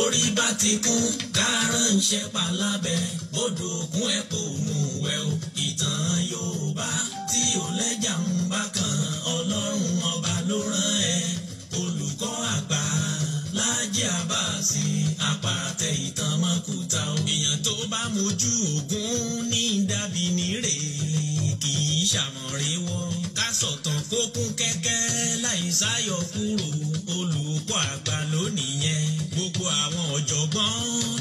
orí bá ti kún kárànṣẹ́ palábẹ́ odò òkun ẹ̀ kò mú wẹ̀ o. ìtàn Yorùbá tí ò lẹ́jà ń bá kan Ọlọ́run ọba ló rán ẹ. olùkọ́ àgbà Láàjì Àbáàsì àpàtẹ ìtàn mọ́kúta o. èèyàn tó bá mojú ògún ní dàbí nírè kì í ṣàmọ̀rẹ́wọ́. ká sọ̀tàn kó kún kẹ́kẹ́ láì sáyọ kúrò olùkọ́ àgbà lónìí yẹn. gbogbo àwọn ọ̀jọ̀gbọ́n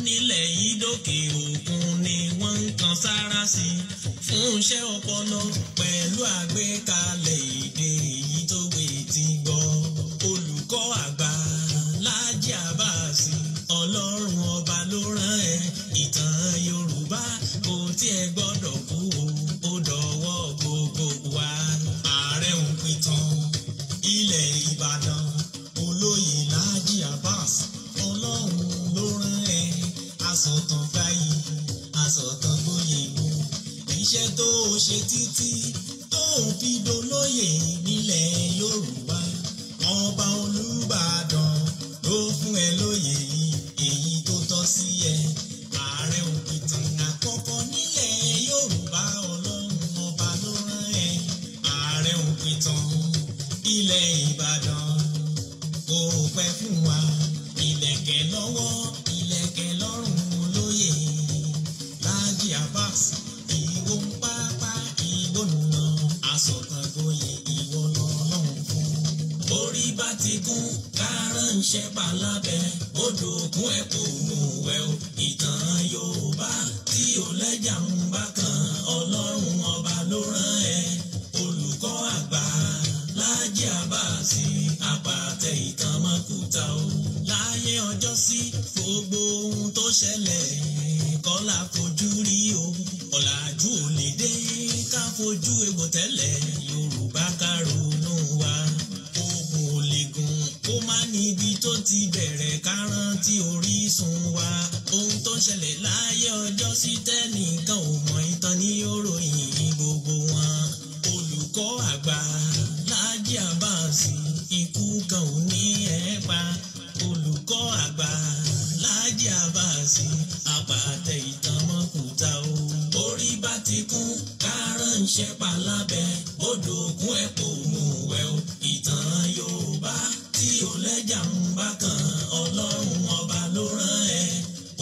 nílẹ̀ yìí dókè òkun ni wọ́n ń kan sára sí fún iṣẹ́ ọpọlọ pẹ̀lú àgbékalẹ̀ èdè èyí tó wé ti gbọ́. olùkọ́ àgbà Láàjì Àbáàsì Ọlọ́run ọba ló rán ẹ. ìtàn Yorùbá kò tiẹ̀ gbọ́dọ̀ kú o, ó dọ̀wọ́ gbogbo wa. ààrẹ Òpìtàn ilẹ̀ Ìbàdàn olóyè Láàjì Àbáàsì Ọlọ́run ló rán ẹ. asọ̀tàn fàyè asọ̀tàn gbóyè wò iṣẹ́ tó ṣe títí tó fi dolóyè nílẹ̀ Yorùbá. ọba Olúbàdàn ló fún ẹ lóyè yìí èyí tó tọ́ sí ẹ. ààrẹ Òpìtàn àkọ́kọ́ nílẹ̀ Yorùbá Ọlọ́run ọba ló rán ẹ. ààrẹ Òpìtàn ilẹ̀ Ìbàdàn kò pẹ́ fún wa. ìlẹ̀kẹ̀ lọ́wọ́ ìlẹ̀kẹ̀ lọ́rùn olóyè Láàjì Àbáàsì ìwọ ń pápá ìwọ nùnà asọ̀tàn gboyè ìwọ lọ́lọ́run fún. orí bá ti kún kárànṣẹ́ palábẹ́ odò òkun ẹ̀ kò mú wẹ̀ o. ìtàn Yorùbá tí ò lẹ́jà ń bá kan Ọlọ́run ọba ló rán ẹ. olùkọ́ àgbà Láàjì Àbáàsì àpàtẹ ìtàn mọ́kúta o. láyé ọjọ́ sí gbogbo ohun tó ṣẹlẹ̀ kọ́ la fojú rí o. ọ̀làjú ò lè dé ká fojú egbò tẹ́lẹ̀ Yorùbá ká ronú wa. ogun ò lè gùn kó má níbi tó ti bẹ̀rẹ̀ ká rántí orísun wa. ohun tó ṣẹlẹ̀ láyé ọjọ́ sí tẹ́nìkan ò mọ̀ ìtàn ní òròyìn gbogbo wọn. olùkọ́ àgbà Láàjì Àbáàsì ikú kan ò ní ẹ̀ pa. olùkọ́ àgbà Láàjì Àbáàsì àpàtẹ ìtàn mọ́kúta o. orí bá ti kún kárànṣẹ́ palábẹ́ odò òkun ẹ̀ kò mú wẹ̀ o. ìtàn Yorùbá tí ò lẹ́jà ń bá kan Ọlọ́run ọba ló rán ẹ.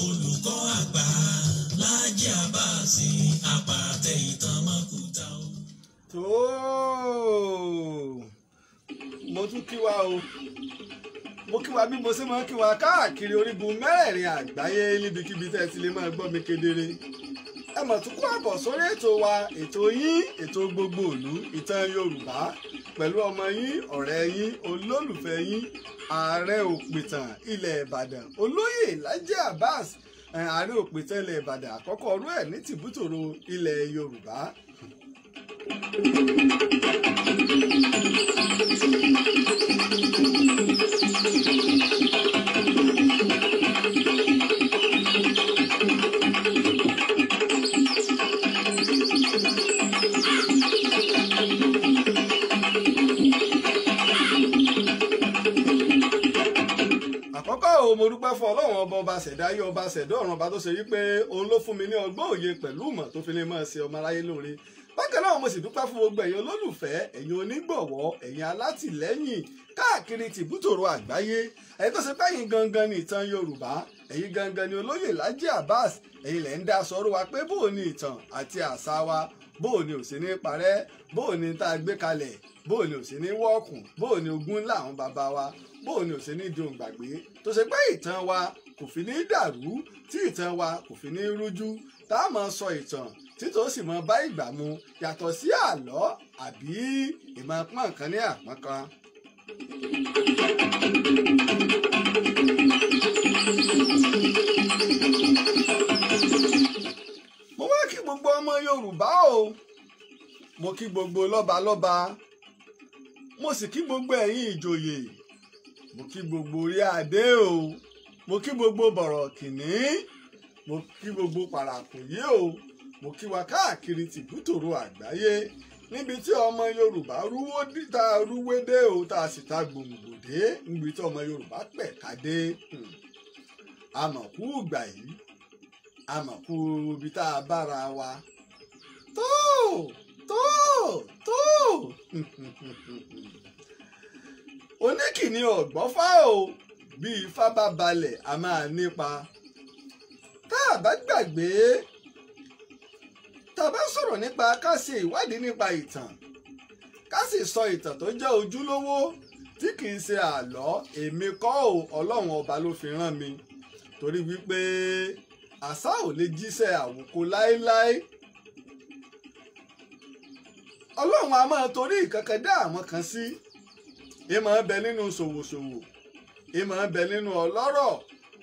olùkọ́ àgbà Láàjì Àbáàsì àpàtẹ ìtàn mọ́kúta o. mo tún kí wa o, mo kí wa bí mo ṣe máa ń kí wa káàkiri orígun mẹ́rẹ̀ẹ̀rin àgbáyé níbikíbi tẹ́ ẹ ti lè máa gbọ́ mi kedere. ẹ mọ̀ tún kó àbọ̀ sórí ètò wa, ètò yín, ètò gbogbo ìlú ìtàn Yorùbá pẹ̀lú ọmọ yín, ọ̀rẹ́ yín, olólùfẹ́ yín, ààrẹ Òpìtàn ilẹ̀ Ìbàdàn olóyè Láàjì Àbáàsì ààrẹ Òpìtàn ilẹ̀ Ìbàdàn àkọ́kọ́ ọ̀rú ẹ̀ ní tìbútòrò ilẹ̀ Yorùbá. àkọ́kọ́ mo dúpẹ́ fún Ọlọ́run ọba ṣẹ̀dá ayé ọba ṣẹ̀dá ọ̀run ọba tó ṣe wípé òun ló fún mi ní ọgbọ́n òye pẹ̀lú ìmọ̀ tó fi lè máa ṣe ọmọ aráyé lóore. bákan náà mo sì dúpẹ́ fún gbogbo ẹ̀yin olólùfẹ́, ẹ̀yin onígbọ̀wọ́, ẹ̀yin alátìlẹ́yìn káàkiri tìbútòrò àgbáyé. ẹ̀yin tó ṣe pé ẹ̀yin gangan ni ìtàn Yorùbá, ẹ̀yin gangan ni olóyè Láàjì Àbáàsì, ẹ̀yin lẹ́ ń dá sọ̀rọ̀ wa pé bóò ni ìtàn àti àṣà wa, bóò ni ò sí ní parẹ́, bóò ni tá a gbé kalẹ̀, bóò ni ò sí ní wọ́ọ̀kùn, bóò ni ogún ńlá àwọn bàbá wa, bóò ni ò sí ní di ohun gbàgbé, tó ṣe pé ìtàn wa kò fi ní dàrú, tí ìtàn wa kò fi ní rújú, tá a máa sọ ìtàn títò sì máa bá ìgbà mu yàtọ̀ sí àlọ́ àbí ìmọ̀ pọ́n nǹkan ní àpọ́n kan. mo wá kí gbogbo ọmọ Yorùbá o, mo kí gbogbo lọ́balọ́ba, mo sì kí gbogbo ẹ̀yin ìjòyè, mo kí gbogbo orí adé o, mo kí gbogbo bọ̀rọ̀kìnní, mo kí gbogbo pàràkùnyé o, mo kí wa káàkiri tìbútòrò àgbáyé níbi tí ọmọ Yorùbá rúwé dé o, tá a sì ta gbòǹgbò dé níbi tí ọmọ Yorùbá pẹ̀ka dé. àmọ̀kú ìgbà yìí àmọ̀kú ibi tá a bára wa tó oníkìní ọ̀gbọ́fá o bí ifá bá balẹ̀ a máa nípa tá a bá gbàgbé tá a bá sọ̀rọ̀ nípa ká ṣe ìwádìí nípa ìtàn ká sì sọ ìtàn tó jẹ́ ojúlówó tí kì í ṣe àlọ́ èmi kọ́ ò ọlọ́run ọba ló fi rán mi torí wípé àṣà ò lè jíṣẹ́ àwòkọ láéláé ọlọ́run a máa torí ìkankan dá àwọn kan sí ìmọ̀ ń bẹ nínú ṣòwòṣòwò ìmọ̀ ń bẹ nínú ọlọ́rọ̀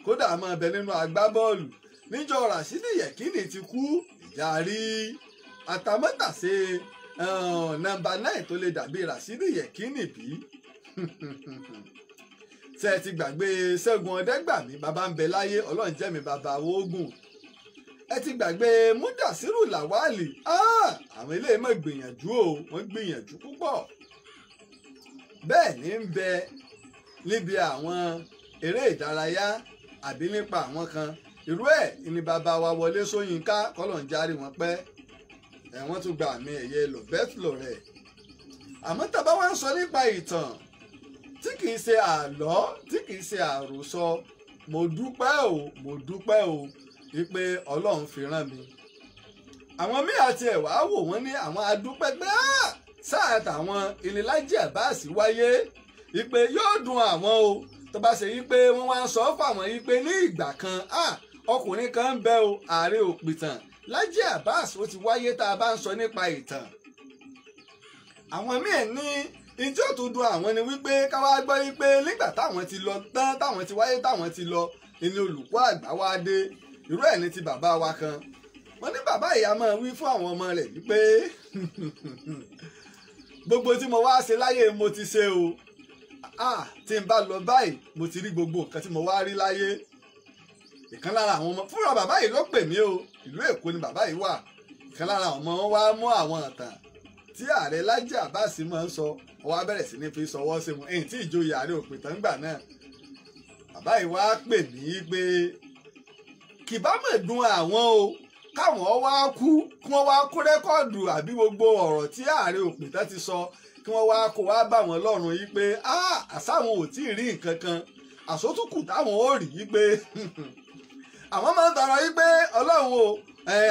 kódà máa bẹ nínú agbábọ́ọ̀lù níjọ́ Ràṣídì Yẹ̀kínì ti kú ìjà rí àtàmọ́tàṣe nọ́mbà 9 tó lè dàbí Ràṣídì Yẹ̀kínì bí ṣe ti gbàgbé Ṣẹ́gun Ọdẹ́gbàmí bàbá ń bẹ láyé ọlọ́run jẹ́mi bàbá ogun ẹ ti gbàgbé Múdàsírù Làwálì àwọn eléyìí mọ̀ gbìyànjú o wọ́n gbìyànjú púpọ̀ bẹ́ẹ̀ ní ń bẹ níbi àwọn eré ìdárayá àbí nípa àwọn kan irú ẹ̀ ni bàbá wa Wọlé Ṣóyínká kọ́lọ̀ ń járe wọn pẹ́ wọ́n tún gba àmì ẹ̀yẹ Lobet Lore àmọ́ tàbá wá ń sọ nípa ìtàn tí kìí ṣe àlọ́ tí kìí ṣe àròsọ mo dúpẹ́ o wípé ọlọ́run fi rán mi àwọn míì àti ẹ̀wà wò wọ́n ní àwọn adúpẹ́ pé sáà tàwọn ilé Lájí Abbas wáyé wípé yóò dùn àwọn o tó bá ṣe wípé wọ́n wá ń sọ fáwọn wípé ní ìgbà kan ọkùnrin kan ń bẹ o Ààrẹ Òpìtàn Lájí Abbas ó ti wáyé tá a bá ń sọ nípa ìtàn àwọn míì ní ìjọ tó dùn àwọn ni wípé káwá gbọ́ wípé nígbà táwọn ti lọ tán táwọn ti wáyé táwọn ti lọ ilé olùkọ́ àgbà wá dé irú ẹ̀ ní ti bàbá wa kan wọ́n ní bàbá ìyá máa wí fún àwọn ọmọ rẹ̀ wípé gbogbo tí mo wá ṣe láyé mo ti ṣe o tí n bá lọ báyìí mo ti rí gbogbo nǹkan tí mo wá rí láyé ìkan lára àwọn ọmọ fúnra bàbá yìí ló pè mí o ìlú Èkó ni bàbá yìí wà ìkan lára àwọn ọmọ wọn wá mú àwọn ìtàn tí Ààrẹ Lájí Abbas máa ń sọ wọ́n wá bẹ̀rẹ̀ sí ní fi sọwọ́ sí mu èyí tí ìjòyè Ààrẹ Òpìtàn gbà náà bàbá yìí wá pè mí pé kì bá mọ̀ dùn àwọn o káwọn wá kú kí wọ́n wá kó rẹ́kọ́ọ̀dù àbí gbogbo ọ̀rọ̀ tí Ààrẹ Òpìtàn ti sọ kí wọ́n wá kó wá bá wọn lọ́rùn yìí pé àsáwọn ò tí ì rí nǹkan kan àsótúkù táwọn ò rí yìí pé àwọn máa ń tọrọ yìí pé ọlọ́run o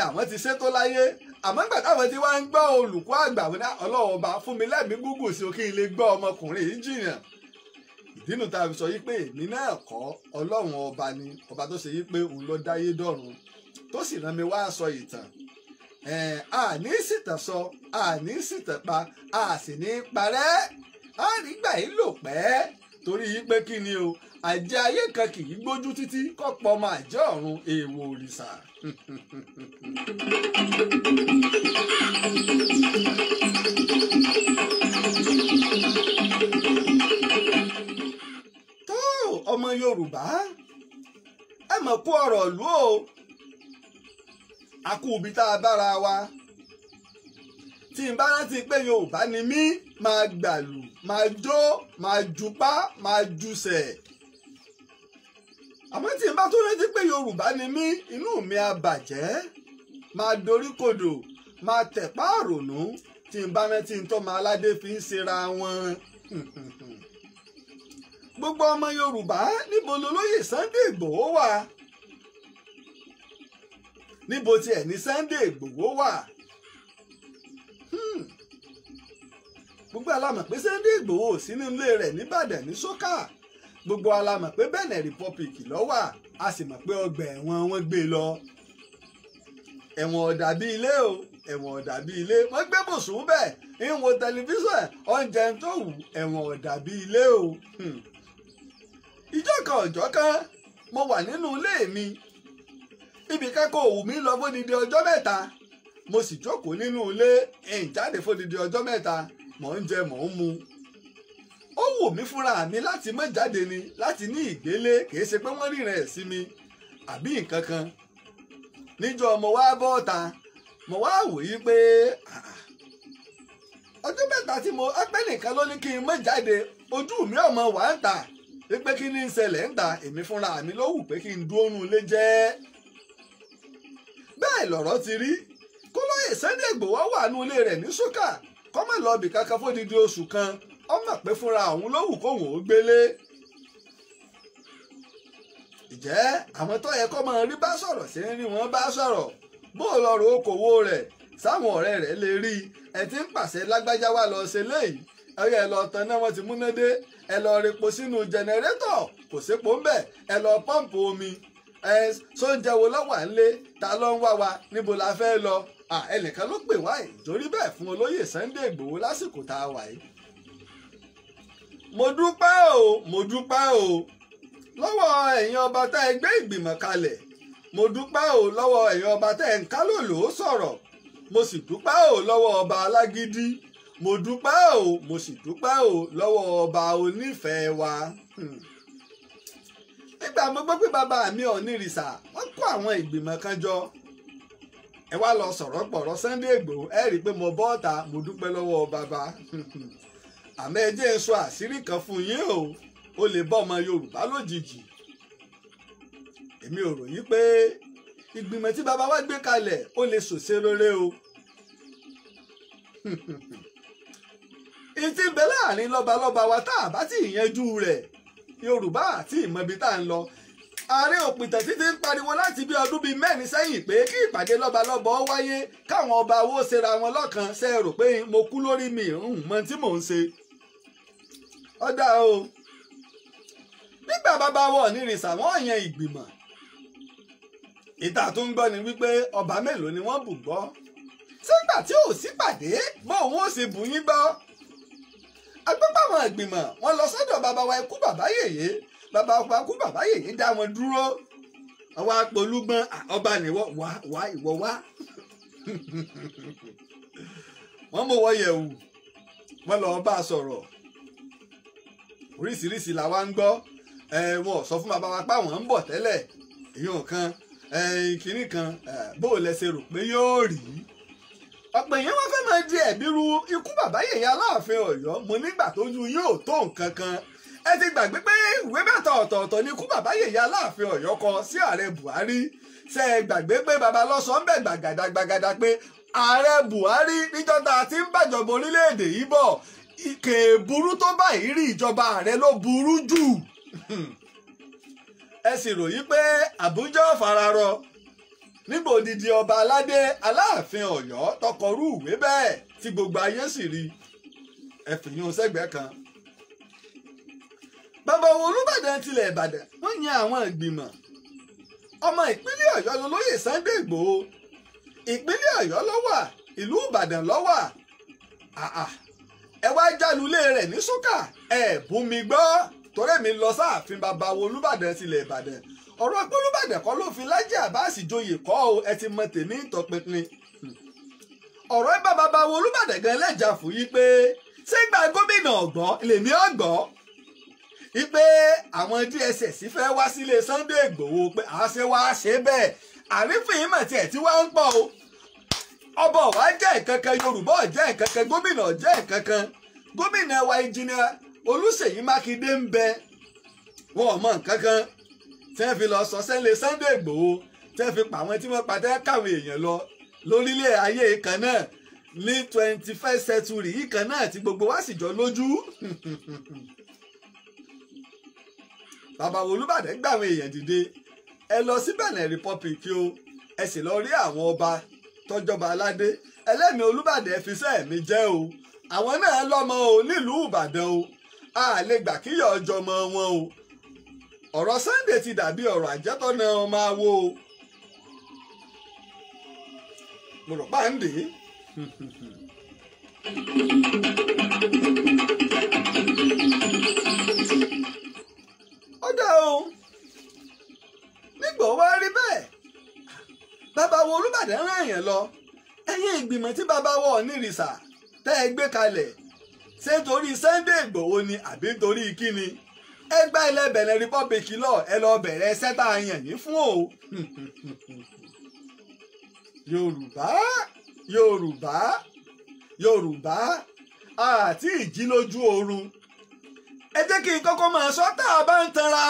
àwọn ti ṣètò láyé àmọ́ nígbà táwọn ti wá ń gbọ́ olùkọ́ àgbà wọn ní ọlọ́run ọba fún mi lẹ́mìí gúgùn sí kí n lè gbọ́ ọmọkùnrin yìí jìnnà ìdínú tá a fi sọ yìí pé èmi náà kọ́ ọlọ́run ọba ni ọba tó ṣe yìí pé òun ló dáyé dọ̀run tó sì rán mi wá sọ ìtàn àní sìtàn sọ àní sìtàn pa a sì ní parẹ́ àrígbà yìí lò pẹ́ torí yìí pé kí ni o àjẹ́ ayé kan kì í gbójú títí kọ́pọ̀ ọmọ àjẹ́ ọ̀run èèwọ̀ òrìṣà. tó ọmọ Yorùbá ẹ mọ̀ kó ọ̀rọ̀ lù ó àkúbi tá a bára wa tí n bá rántí pé Yorùbá ni mí máa gbàlù máa jó máa jupá máa jusẹ̀ àmọ́ tí n bá tó rántí pé Yorùbá ni mí inú mi á bàjẹ́ máa dorí kodò máa tẹ̀pá àrònú tí n bá rántí ntọ́mọ aládé fi ń ṣera wọn. gbogbo ọmọ Yorùbá níbo lolóyè Sunday Ìgbòho wà níbo tiẹ̀ ní Sunday Ìgbòho wà. gbogbo alámọ̀ pé Sunday Ìgbòho sínú ilé rẹ̀ nìbàdàn ní sókà gbogbo alámọ̀ pé Benin Republic ló wà a sì mọ̀ pé ọgbà ẹ̀wọ̀n wọn gbé lọ ẹ̀wọ̀n ọ̀dà bíi ilé o ẹ̀wọ̀n ọ̀dà bíi ilé wọ́n gbé bùsùn bẹ́ẹ̀ ń wo tẹlifíṣàn oúnjẹ tó wù ẹ̀wọ̀n ọ̀dà bíi ilé o. ìjọ́ kan ọjọ́ kan mo wà nínú ilé mi ibì kẹ́kọ̀ọ́ òwú mi lọ fódìdí ọjọ́ mẹ́ta mo sì jókòó nínú ilé jáde fódìdí ọjọ́ mẹ́ta mò ń jẹ mò ń mu ó wù mí fúnra mi láti má jáde ni láti ní ìgbélé kìí ṣe pé wọ́n ríran ẹ̀ sí mi àbí nǹkan kan níjọ́ mo wá bọ́ta mo wá wò yí pé ọjọ́ mẹ́ta tí mo ẹgbẹ́ nìkan ló ní kí n má jáde ojú mi ọmọ wà ń tà wípé kí ni ń ṣẹlẹ̀ ń ta èmi fúnra mi ló wù pé kí n dúró nù ilé jẹ́. bẹ́ẹ̀ lọ̀rọ̀ ti rí kólóyè Sunday Igboho wà nù ilé rẹ̀ ní ṣúkà kọ́mọ̀ lọ́ọ̀bì kankan fódìdí oṣù kan ọmọ pé fúnra òun ló wù kóhùn ó gbélé. ìjẹ́ àwọn tó yẹ kó máa rí bá sọ̀rọ̀ sí ń rí wọn bá sọ̀rọ̀ bó lọ́rọ̀ okòwò rẹ̀ sáwọn ọ̀rẹ́ rẹ̀ lè rí ẹ ti ń pàṣẹ lágbájá wá lọ ṣe léyìí ẹ lọ tán náà wọ́n ti múná dé ẹ lọ repo sínú jẹnẹrétọ̀ kò sépo ń bẹ̀ ẹ lọ pọ́ǹpù omi sóúnjẹ wo lọ́wọ́ à ń lé ta ló ń wá wa níbo la fẹ́ lọ ẹnìkan ló pè wá yìí torí bẹ́ẹ̀ fún olóyè Sunday Igboho lásìkò tá a wà yìí. mo dúpẹ́ o lọ́wọ́ ẹ̀yin ọba tá ẹ gbé ìgbìmọ̀ kalẹ̀ mo dúpẹ́ o lọ́wọ́ ẹ̀yin ọba tá ẹ ń kálòlò sọ̀rọ̀ mo sì dúpẹ́ o lọ́wọ́ ọba alágídí mo dúpẹ́ o mo sì dúpẹ́ o lọ́wọ́ ọba onífẹ̀ẹ́ wa. nígbà mo gbọ́ pé bàbá mi Ọ̀nìrìṣà wọ́n kó àwọn ìgbìmọ̀ kan jọ ẹ wá lọ sọ̀rọ̀ pọ̀rọ̀ Sunday Igboho ẹ rí i pé mo bọ́ ọ̀tá mo dúpẹ́ lọ́wọ́ bàbá àmọ́ ẹ jẹ́ n sọ àṣírí kan fún yín o lè bọ́ ọmọ Yorùbá lójijì èmi ò ròyìn pé ìgbìmọ̀ tí bàbá wa gbé kalẹ̀ ó lè sòṣe rere o ìtì ń bẹ láàrin lọ́balọ́ba wa tá a bá ti yanjú rẹ̀ Yorùbá àti ìmọ̀bi tá a ń lọ ààrẹ òpìtàn títí ń pariwo láti bí ọdún bíi mẹ́rin sẹ́yìn pé kí ìpàdé lọ́balọ́ba ó wáyé káwọn ọba owó ṣera wọn lọ́kan ṣe rò pé mo kú lórí mi mọ tí mò ń ṣe. ọ̀dà o nígbà bàbá wa Ọ̀nìrìṣà wọ́n yan ìgbìmọ̀ ìta tó ń gbọ́ ni wípé ọba mélòó ni wọ́n bù gbọ́ sígbà tí ò sí pàdé bóun ó sì bù yín gbọ́. agbẹ́pàwọn ìgbìmọ̀ wọn lọ sọ́dọ̀ bàbá wa ikú bàbá yèyé bàbá wa ikú bàbá yèyé dá wọn dúró ọwọ́ apolúgbọ́n ọba nìwọ wá ìwọ wá wọ́n mú wọ́n yẹ̀wù wọ́n lọ bá a sọ̀rọ̀ oríṣiríṣi làwa ń gbọ́ wọn ò sọ fún bàbá wa pé àwọn ń bọ̀ tẹ́lẹ̀ èèyàn kan kínní kan bó o lẹ ṣe rò pé yóò rí ọ̀pọ̀ èèyàn wọn fẹ́ máa di ẹ̀bí ru ikú bàbá yèyé Aláàfin Ọ̀yọ́ mo nígbà tójú yóò tó nǹkan kan ẹ ti gbàgbé pé ìwé mẹ́ta ọ̀tọ̀ọ̀tọ̀ ni ikú bàbá yèyé Aláàfin Ọ̀yọ́ kọ sí ààrẹ Buhari ṣe é gbàgbé pé bàbá lọ́sọ̀ ń bẹ̀ gbàgàdàgbàgàdà pé ààrẹ Buhari níjọ́ tá a ti ń bàjọba orílẹ̀-èdè yìí bọ̀ ìkè burú tó báyìí rí ìjọba ààrẹ ló burú jù ẹ sì ròyìn pé Àbújá fararọ nígbà odidi ọba aládé Aláàfin Ọ̀yọ́ tọkọrú ìwé bẹ́ẹ̀ tí gbogbo ayé sì rí ẹ fìyún sẹ́gbẹ̀ẹ́ kan. bàbá Olúbàdàn tilẹ̀ Ìbàdàn wọ́n yan àwọn ìgbìmọ̀ ọmọ ìpínlẹ̀ Ọ̀yọ́ lolóyè Sunday Igboho ìpínlẹ̀ Ọ̀yọ́ ló wà ìlú Ìbàdàn ló wà ẹ wá jálulé rẹ̀ ní ṣúkà ẹ bú mi gbọ́ torí mi lọ sáàfin bàbá Olúbàdàn tilẹ̀ Ìbàdàn ọ̀rọ̀ pé Olúbàdàn kọ́ ló fi Lájí Àbáàsì joyè kọ́ o ẹ ti mọ tèmi ìtọpinpin ọ̀rọ̀ ẹ bá bàbá Olúbàdàn gan lẹ́jà fún yí pé ṣé gba gómìnà ọ̀gbọ́n lèmi ọ̀gbọ́n wípé àwọn DSS fẹ́ wá sílé Sunday Igboho pé àṣẹ wá ṣe bẹ́ẹ̀ àrífín ìmọ̀ tiẹ̀ tí wá ń pọ̀ o ọba ọ̀wá jẹ́ ìkankan Yorùbá jẹ́ ìkankan gómìnà jẹ́ ìkankan gómìnà wa ìjìnà Olúṣèyí Mákindé ń bẹ wọn ò mọ nǹkan kan tí wọ́n fi lọ sọ sẹ́lẹ̀ Sunday Igboho tí wọ́n fi pa àwọn tí wọ́n padà káwọn èèyàn lọ lórílẹ̀ ayé kan náà ní 21st century yìí kan náà tí gbogbo wa sì jọ lójú. bàbá Olúbàdàn gbà àwọn èèyàn dìde ẹ lọ sí Benin Republic o ẹ sì lọ rí àwọn ọba tọjọba aládé ẹlẹ́mìí Olúbàdàn ẹ fi sẹ́ẹ̀mí jẹ́ o àwọn náà lọ́mọ o nílùú Ìbàdàn o a lè gbà kíyọ̀ ọjọ́ mọ wọn o ọ̀rọ̀ Sunday ti dàbí ọ̀rọ̀ àjẹtọ́ náà máa wo o mo rò pa ń dè é. ó dá o nígbà wá rí bẹ́ẹ̀ bàbá wo Olúbàdàn rán èèyàn lọ ẹ̀yìn ìgbìmọ̀ tí bàbá wọ Ọ̀nìrìṣà tẹ́ ẹ gbé kalẹ̀ ṣé torí Sunday Igboho ni àbí torí kíni ẹgbẹ́ ilẹ̀ Benin Republic lọ ẹ lọ bẹ̀rẹ̀ sẹ́tà yàn yín fún o. Yorùbá Yorùbá Yorùbá àti ìjí lójú oorun ẹ jẹ́ kí n kọ́kọ́ máa sọ tá a bá ń tanra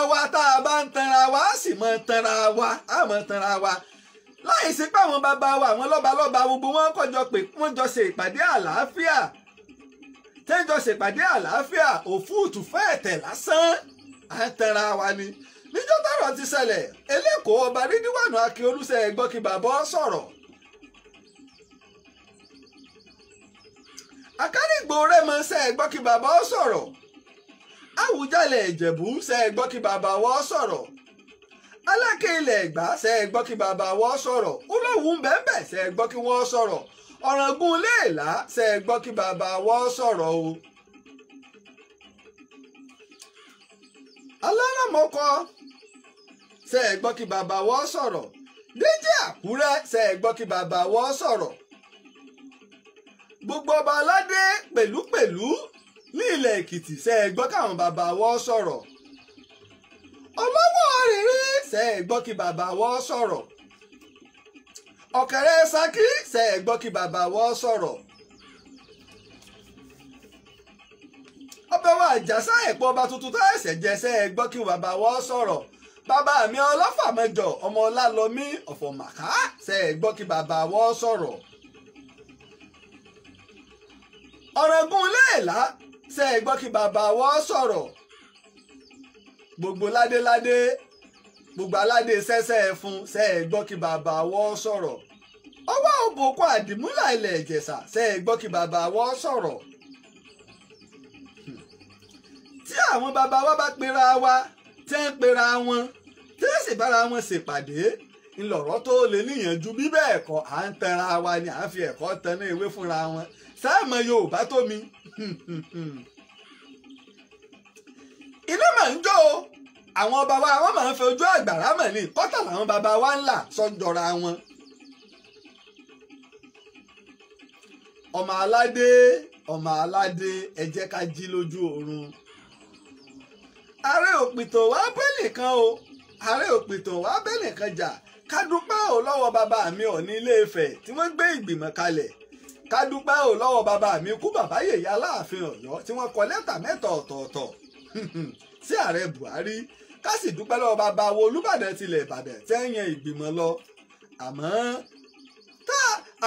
wa á sì máa tanra wa á máa tanra wa láì sí pé àwọn bàbá wa àwọn lọ́balọ́ba gbogbo wọn kọjọ pé wọ́n jọ ṣe ìpàdé àlàáfíà tẹ́jọ ṣèpàdé àlàáfíà òfúùtù fẹ́ẹ̀tẹ̀ lásán à ń tanra wa ni níjọ́ tọ́rọ̀ ti ṣẹlẹ̀ elékòó ọba Rídíwánù Akíolú ṣe é gbọ́ kí bàbá sọ̀rọ̀ Àkárìgbò Rẹ́mọ ṣe é gbọ́ kí bàbá sọ̀rọ̀ Àwùjalẹ̀ Ìjẹ̀bú ṣe é gbọ́ kí bàbá wọ́ sọ̀rọ̀ Aláké ilẹ̀ Ẹ̀gbá ṣe é gbọ́ kí bàbá wọ́ sọ̀rọ̀ Olówu Bẹ́ńbẹ́ ṣe é gbọ́ kí wọ́n sọ̀rọ̀ Ọ̀ràngún Léèlá ṣe é gbọ́ kí bàbá wọ́ sọ̀rọ̀ o. Aláràmọ́kọ ṣe é gbọ́ kí bàbá wọ́ sọ̀rọ̀ Déjì Àkúrẹ́ ṣe é gbọ́ kí bàbá wọ́ sọ̀rọ̀ gbogbo ọba aládé pẹ̀lúpẹ̀lú ní ilẹ̀ Èkìtì ṣe é gbọ́ káwọn bàbá wọ́ sọ̀rọ̀ Ọlọ́wọ́ Rírì ṣe é gbọ́ kí bàbá wọ́ sọ̀rọ̀ Ọ̀kẹ́rẹ́ Ṣakí ṣe é gbọ́ kí bàbá wọ́ sọ̀rọ̀ ọbẹ̀ wa Àjàsá Ẹ̀pọ̀ ọba tuntun tó ẹ̀sẹ̀ jẹ ṣe é gbọ́ kí bàbá wọ́ sọ̀rọ̀ bàbá mi Ọlọ́fàmẹ́jọ ọmọ Ọlálọ́mí Ọ̀fọ̀màká ṣe é gbọ́ kí bàbá wọ́ sọ̀rọ̀ Ọ̀ràngún Léèlá ṣe é gbọ́ kí bàbá wọ́ sọ̀rọ̀ gbogbo ládéládé gbogbo aládé sẹ́sẹ́ fún ṣe é gbọ́ kí bàbá wọ́ sọ̀rọ̀ ọwọ́ òbòkọ àdìmúlà ilẹ̀ Ìjẹ̀ṣà ṣe é gbọ́ kí bàbá wọ́ sọ̀rọ̀ tí àwọn bàbá wa bá pera wa tí ń pera wọn tí ń sì bára wọn ṣèpàdé ńlọrọ̀ tó lè níyànjú bí bẹ́ẹ̀ kọ́ à ń tanra wa ni à ń fi ẹ̀kọ́ tanná ewé fúnra wọn sáàmọ Yorùbá tó mi iná mà ń jó o àwọn bàbá wa máa ń fi ojú àgbàrá mọ̀ ní kọ́tà làwọn bàbá wa ń là sọ́jọ́ra wọn. ọmọ aládé ẹ jẹ́ ká jí lójú oorun. ààrẹ òpìtàn wá bẹ́ẹ̀ kan o ààrẹ òpìtàn wá bẹ́ẹ̀ kan jà ká dúpẹ́ ò lọ́wọ́ bàbá mi Ọọ̀ni Ilé Ifẹ̀ tí wọ́n gbé ìgbìmọ̀ kalẹ̀ ká dúpẹ́ ò lọ́wọ́ bàbá mi kú bàbá Yèyé Aláàfin Ọ̀yọ́ tí wọ́n kọ lẹ́tà mẹ́ta ọ̀tọ̀ọ̀tọ̀ sí ààrẹ Buhari ká sì dúpẹ́ lọ́wọ́ bàbá wo Olúbàdàn tilẹ̀ Ìbàdàn tẹ́ ń yan ìgbìmọ̀ lọ àmọ́ tá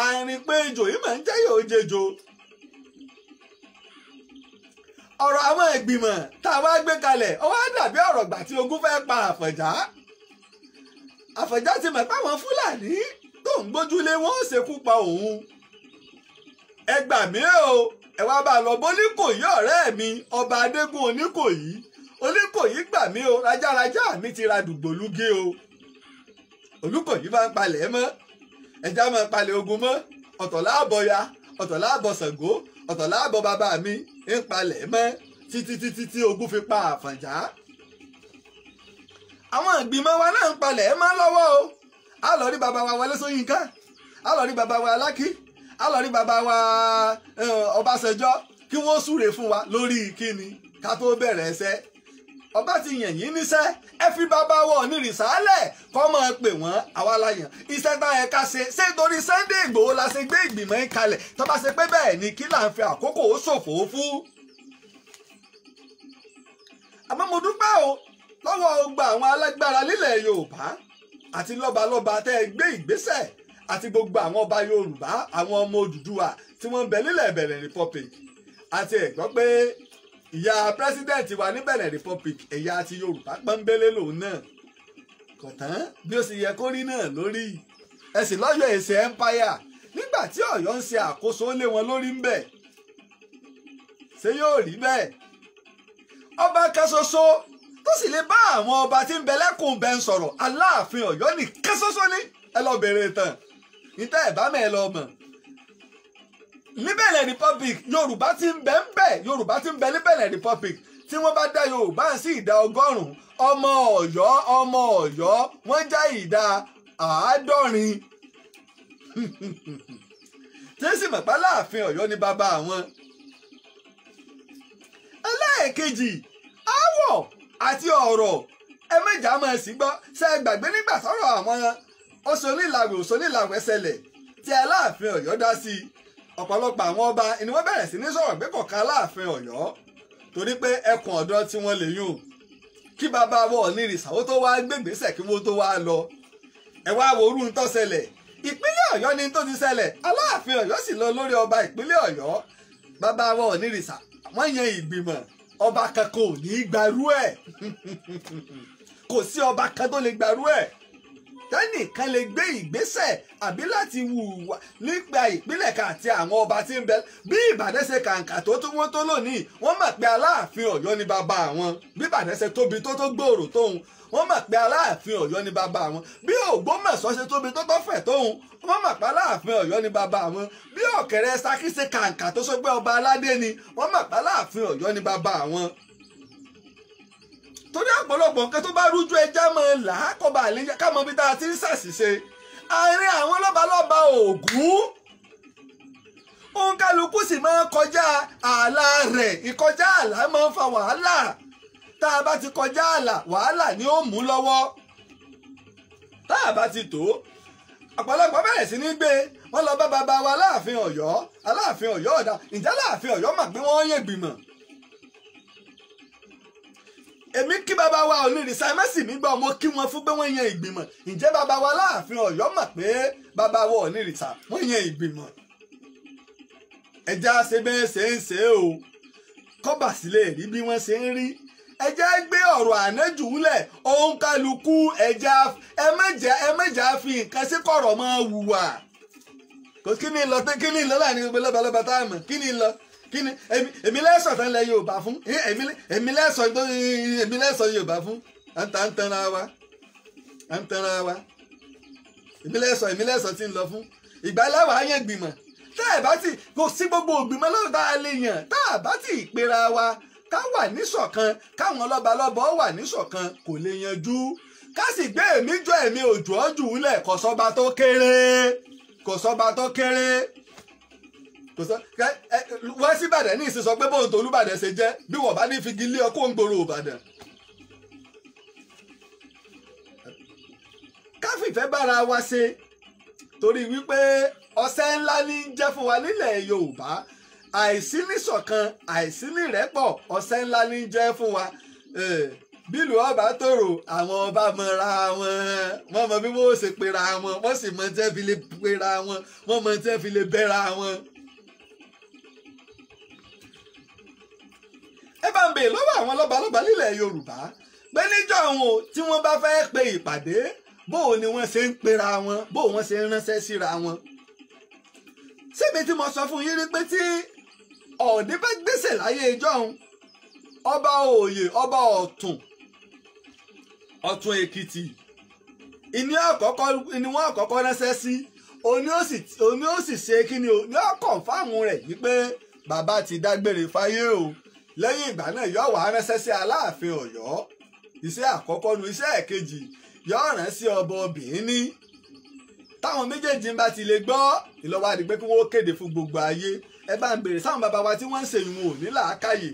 àárín pé ejò yìí máa ń jẹ́ yóò jẹjọ. ọ̀rọ̀ àwọn ìgbìmọ̀ tá a wá gbé kalẹ̀ ó wá dàbí ọ̀rọ̀ gbà tí ogun fẹ́ pa Àfọ̀njá ti mọ̀ páwọn Fúlàní tó ń gbójúlé wọn ó ṣekú pa òun. ẹ gbà mí o ẹ wá bá a lọ bólíkòyí ọ̀rẹ́ mi ọba Adégún Oníkòyí gbà mí o rajárajá mi ti ra dùgbòlúgé o. Olúkòyí bá ń palẹ̀ mọ́ ẹja máa palẹ̀ ogun mọ́ ọ̀tọ̀ láàbọ̀ ya ọ̀tọ̀ láàbọ̀ Ṣàngó ọ̀tọ̀ láàbọ̀ bàbá mi ń palẹ̀ mọ́ títí tí ogun fi pa Àfọ̀njá. àwọn ìgbìmọ̀ wa náà ń palẹ̀ mọ́ lọ́wọ́ o a lọ rí bàbá wa Wọlé Ṣóyínká a lọ rí bàbá wa Alákì a lọ rí bàbá wa Ọbásanjọ́ kí wọ́n súre fún wa lórí kíni ká tó bẹ̀rẹ̀ ẹsẹ̀ ọba ti yàn yín níṣẹ́ ẹ fi bàbá wa Ọ̀nìrìṣà lẹ̀ kọ́ máa pè wọ́n àwa la yàn iṣẹ́ tá ẹ ká ṣe ṣé nítorí Sunday Ìgbòho la ṣe gbé ìgbìmọ̀ yín kalẹ̀ tó bá ṣe pé bẹ́ẹ̀ ni kí là ń fi àkókò ó ṣòfò fún. àmọ́ mo dúpẹ́ o lọ́wọ́ gba àwọn alágbára nílẹ̀ Yorùbá àti lọ́balọ́ba tẹ́ ẹ gbé ìgbésẹ̀ àti gbogbo àwọn ọba Yorùbá àwọn ọmọ Odùduwà tí wọ́n ń bẹ nílẹ̀ Benin Republic àti ẹ gbọ́ pé ìyá pírẹsidẹ́ǹtì wa ní Benin Republic ẹ̀yà àti Yorùbá pọ́nbélé lòun náà kò tán bí ó sì yẹ kó rí náà lórí ẹ̀sìn lọ́yọ̀ èsì empire nígbà tí Ọ̀yọ́ ń ṣe àkóso lé wọn lórí ń bẹ̀ ṣé yóò rí bẹ́ẹ̀ ọba kan ṣoṣo tó sì lè bá àwọn ọba tí ń bẹ lẹ́kùn bẹ́ẹ̀ ń sọ̀rọ̀ Aláàfin Ọ̀yọ́ nìkan ṣoṣo ní ẹ lọ bèrè tán níta ẹ̀ bá mẹ́ ẹ lọ mọ̀ ní Benin Republic Yorùbá ti ń bẹ ní Benin Republic tí wọ́n bá dá Yorùbá sí ìdá 100 ọmọ Ọ̀yọ́ wọ́n já ìdá 50 tí sì mọ̀ pé Aláàfin Ọ̀yọ́ ní bàbá àwọn. ẹlẹ́ẹ̀kejì áwọ̀ àti ọ̀rọ̀ ẹ méjà máa sì gbọ́ ṣe é gbàgbé nígbà sọ̀rọ̀ àwọn òṣòlílàwẹ̀ ṣẹlẹ̀ tí Aláàfin Ọ̀yọ́ dá sí ọ̀pọ̀lọpọ̀ àwọn ọba ni wọ́n bẹ̀rẹ̀ sí ní sọ̀rọ̀ pé kọ̀ọ̀kan Aláàfin Ọ̀yọ́ torí pé ẹkùn ọ̀dọ́ tí wọ́n lè yùn kí bàbá wọ Ọ̀nìrìṣà ó tó wá gbégbèsè kí wọ́n tó wá lọ ẹ wá wo orú ń tó ṣẹlẹ̀ ìpínlẹ̀ Ọ̀yọ́ ni tó ti ṣẹlẹ̀ Aláàfin Ọ̀yọ́ sì lọ lórí ọba ìpínlẹ̀ Ọ̀yọ́ bàbá wọ Ọ̀nìrìṣà wọ́n yan ìgbìmọ̀ ọba kankan ò ní gbarú ẹ̀ kò sí ọba kan tó lè gbarú ẹ̀ tẹ́nìkan lè gbé ìgbésẹ̀ àbí láti hùwà nípa ìpínlẹ̀ kan àti àwọn ọba tí ń bẹ bí Ìbàdàn ṣe kàǹkà tó tún wọ́n tó lónìí wọ́n mọ̀ pé Aláàfin Ọ̀yọ́ ni bàbá àwọn bí Ìbàdàn ṣe tóbi tó gbòòrò tóun wọ́n mọ̀ pé Aláàfin Ọ̀yọ́ ni bàbá àwọn bí Ògbómọ̀ṣọ́ ṣe tóbi tó fẹ̀ tóun wọ́n mọ̀ pé Aláàfin Ọ̀yọ́ ni bàbá àwọn bí Ọ̀kẹ́rẹ́ Ṣakí ṣe kàǹkà tó sọ pé ọba aládé ni wọ́n mọ̀ pé Aláàfin Ọ̀yọ́ ni bàbá àwọn torí ọ̀pọ̀lọpọ̀ nǹkan tó bá rújú ẹja mọ́ là á kọba àlejò ká mọ bí tá a ti ń ṣàṣìṣe àárín àwọn lọ́balọ́ba Ògún òǹkàlùkù sì máa ń kọjá ààlà rẹ̀ ìkọjá ààlà máa ń fa wàhálà tá a bá ti kọjá ààlà wàhálà ni ó mú lọ́wọ́ tá a bá ti tó ọ̀pọ̀lọpọ̀ bẹ̀rẹ̀ sí ní gbé wọ́n lọ bá bàbá wa Aláàfin Ọ̀yọ́ ọ̀dà ǹjẹ́ Aláàfin Ọ̀yọ́ mà pé wọ́n yẹ gbìmọ̀ èmi kí bàbá wa Ọ̀nìrìṣà ẹ má sì mí gbọ́ mo kí wọn fún pé wọ́n yan ìgbìmọ̀ ǹjẹ́ bàbá wa Aláàfin Ọ̀yọ́ mọ̀ pé bàbá wa Ọ̀nìrìṣà wọ́n yan ìgbìmọ̀ ẹja ṣe bẹ́ẹ̀ ṣe ń ṣe o kọ́bà sílẹ̀ rí bí wọ́n ṣe ń rí ẹja gbé ọ̀rọ̀ ànájù lẹ̀ òun kálukú ẹja ẹ mẹ́jà fi nǹkan sí kọ̀rọ̀ mọ́ wùwà kò kí ni lọ láàrin gbogbo lọ́balọ́ba tá a mọ̀ kí ni lọ kíni èmi lẹ́sọ̀ tán lẹ Yorùbá fún èmi lẹ́sọ̀ Yorùbá fún à ń tanra wa èmi lẹ́sọ̀ tí ń lọ fún ìgbà láwà á yẹn gbìmọ̀ tá ẹ̀ bá ti kò sí gbogbo ògbìmọ̀ lọ́wọ́ tá a lè yàn tá a bá ti ìpera wa ká wà níṣọ̀kan káwọn lọ́balọ́ba wà níṣọ̀kan kò lè yanjú ká sì gbé èmi jọ èmi òjò ọjù lẹ̀ kò sọ́ba tó kéré wọ́n sí Ìbàdàn ní ìsìn sọ pé bóun tó Olúbàdàn ṣe jẹ́ bí wọ́n bá ní figi lé ọkọ̀ ń gbòòrò Ìbàdàn. káfífẹ́ bára wa ṣe torí wípé ọ̀sẹ̀ ńlá ní jẹ́ fún wa nílẹ̀ Yorùbá àìsí níṣọ̀kan àìsí nírẹ́pọ̀ ọ̀sẹ̀ ńlá ní jẹ́ fún wa bílù ọba tòrò àwọn ọba mọra wọn mọ bí wọn ó ṣe pera wọn wọn sì mọ tẹ́ fi lè pera wọn wọn mọ tẹ́ fi lè bẹ́ra wọn. ẹ bá ń bèè lọ́wọ́ àwọn lọ́balọ́ba nílẹ̀ Yorùbá pé níjọ́ àwọn tí wọ́n bá fẹ́ pe ìpàdé bóò ni wọ́n ṣe ń pera wọn bóò wọ́n ṣe ń ránṣẹ́ síra wọn. síbi tí mo sọ fún yín rí pé tí Ọọ̀ni bá gbèsè láyé ìjọ́un ọba Òòyè ọba Ọ̀tún Èkìtì ìní wọ́n àkọ́kọ́ ránṣẹ́ sí òní ó sì ṣe kí ni o ní ọkọ̀ fáàmù rẹ̀ wípé bàbá ti dágbére fáyé o lẹ́yìn ìgbà náà yóò wá ránṣẹ́ sí Aláàfin Ọ̀yọ́ iṣẹ́ àkọ́kọ́ nu iṣẹ́ ẹ̀kejì yóò rán sí ọba Bìíní táwọn méjèèjì bá ti lè gbọ́ ìlọ́wọ́ àdìgbẹ́ kí wọ́n kéde fún gbogbo ayé ẹ bá ń bèrè sáwọn bàbá wa tí wọ́n ń ṣèyún wọn ò ní làákàyè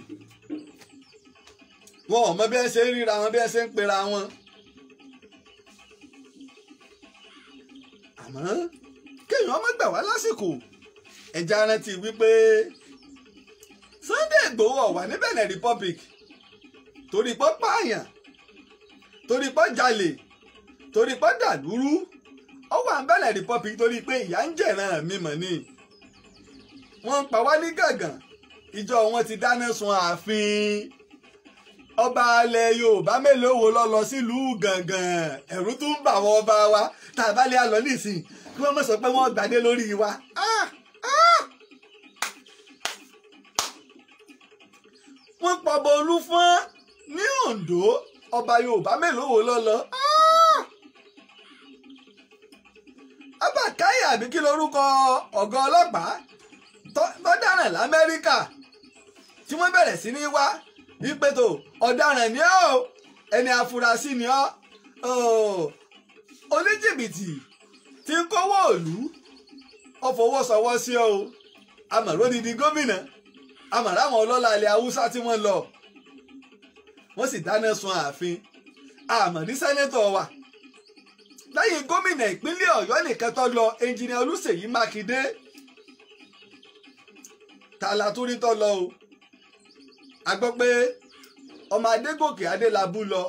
wọn ò mọ bí ẹ ṣe ń ríra wọn bí ẹ ṣe ń pera wọn. àmọ́ kéèyàn má gbà wá lásìkò ẹja rántí wípé Sunday Igboho wà ní Benin Republic torí pọ́ pààyàn torí pọ́ jalè torí pọ́ dàlúrú ó wà ní Benin Republic torí pé ìyà ń jẹ̀ràn mi mọ̀ ni wọ́n ń pa wá ní gàngàn ìjọ wọn ti dáná sun ààfin ọba alẹ̀ Yorùbá mélòó wo lọ sílùú gàngàn ẹ̀rù tún ń bà wọ́n ọba wa tá a bá lè lọ nísìnyí kí wọ́n mọ̀ sọ pé wọ́n gbàdé lórí wa. wọ́n pọ̀bọ Olúfọ́n ní Oǹdó ọba Yorùbá mélòó wo lọ. Abba Kyari àbí kí lorúkọ ọ̀gá ọlọ́pàá tó dáràn l'Amẹ́ríkà tí wọ́n bẹ̀rẹ̀ sí ní wá wípé tó ọ̀daràn ni ọ́ ẹni afurasí ni ọ́ oníjìbìtì tí ń kówó òlú ó fowó sọwọ́ sí ọ o amọ̀rọ̀ dídí gómìnà amọ̀rọ̀ àwọn ọlọ́lá ilẹ̀ Haúsá tí wọ́n lọ wọ́n sì dáná sun ààfin àmọ̀rí sẹ́nẹ́tọ̀ wa lẹ́yìn gómìnà ìpínlẹ̀ Ọ̀yọ́ nìkan tó lọ ẹnjìnìà Olúṣèyí Mákindé tààlà tó rí tó lọ o a gbọ́ pé ọmọ Adégòkè Adélabú lọ,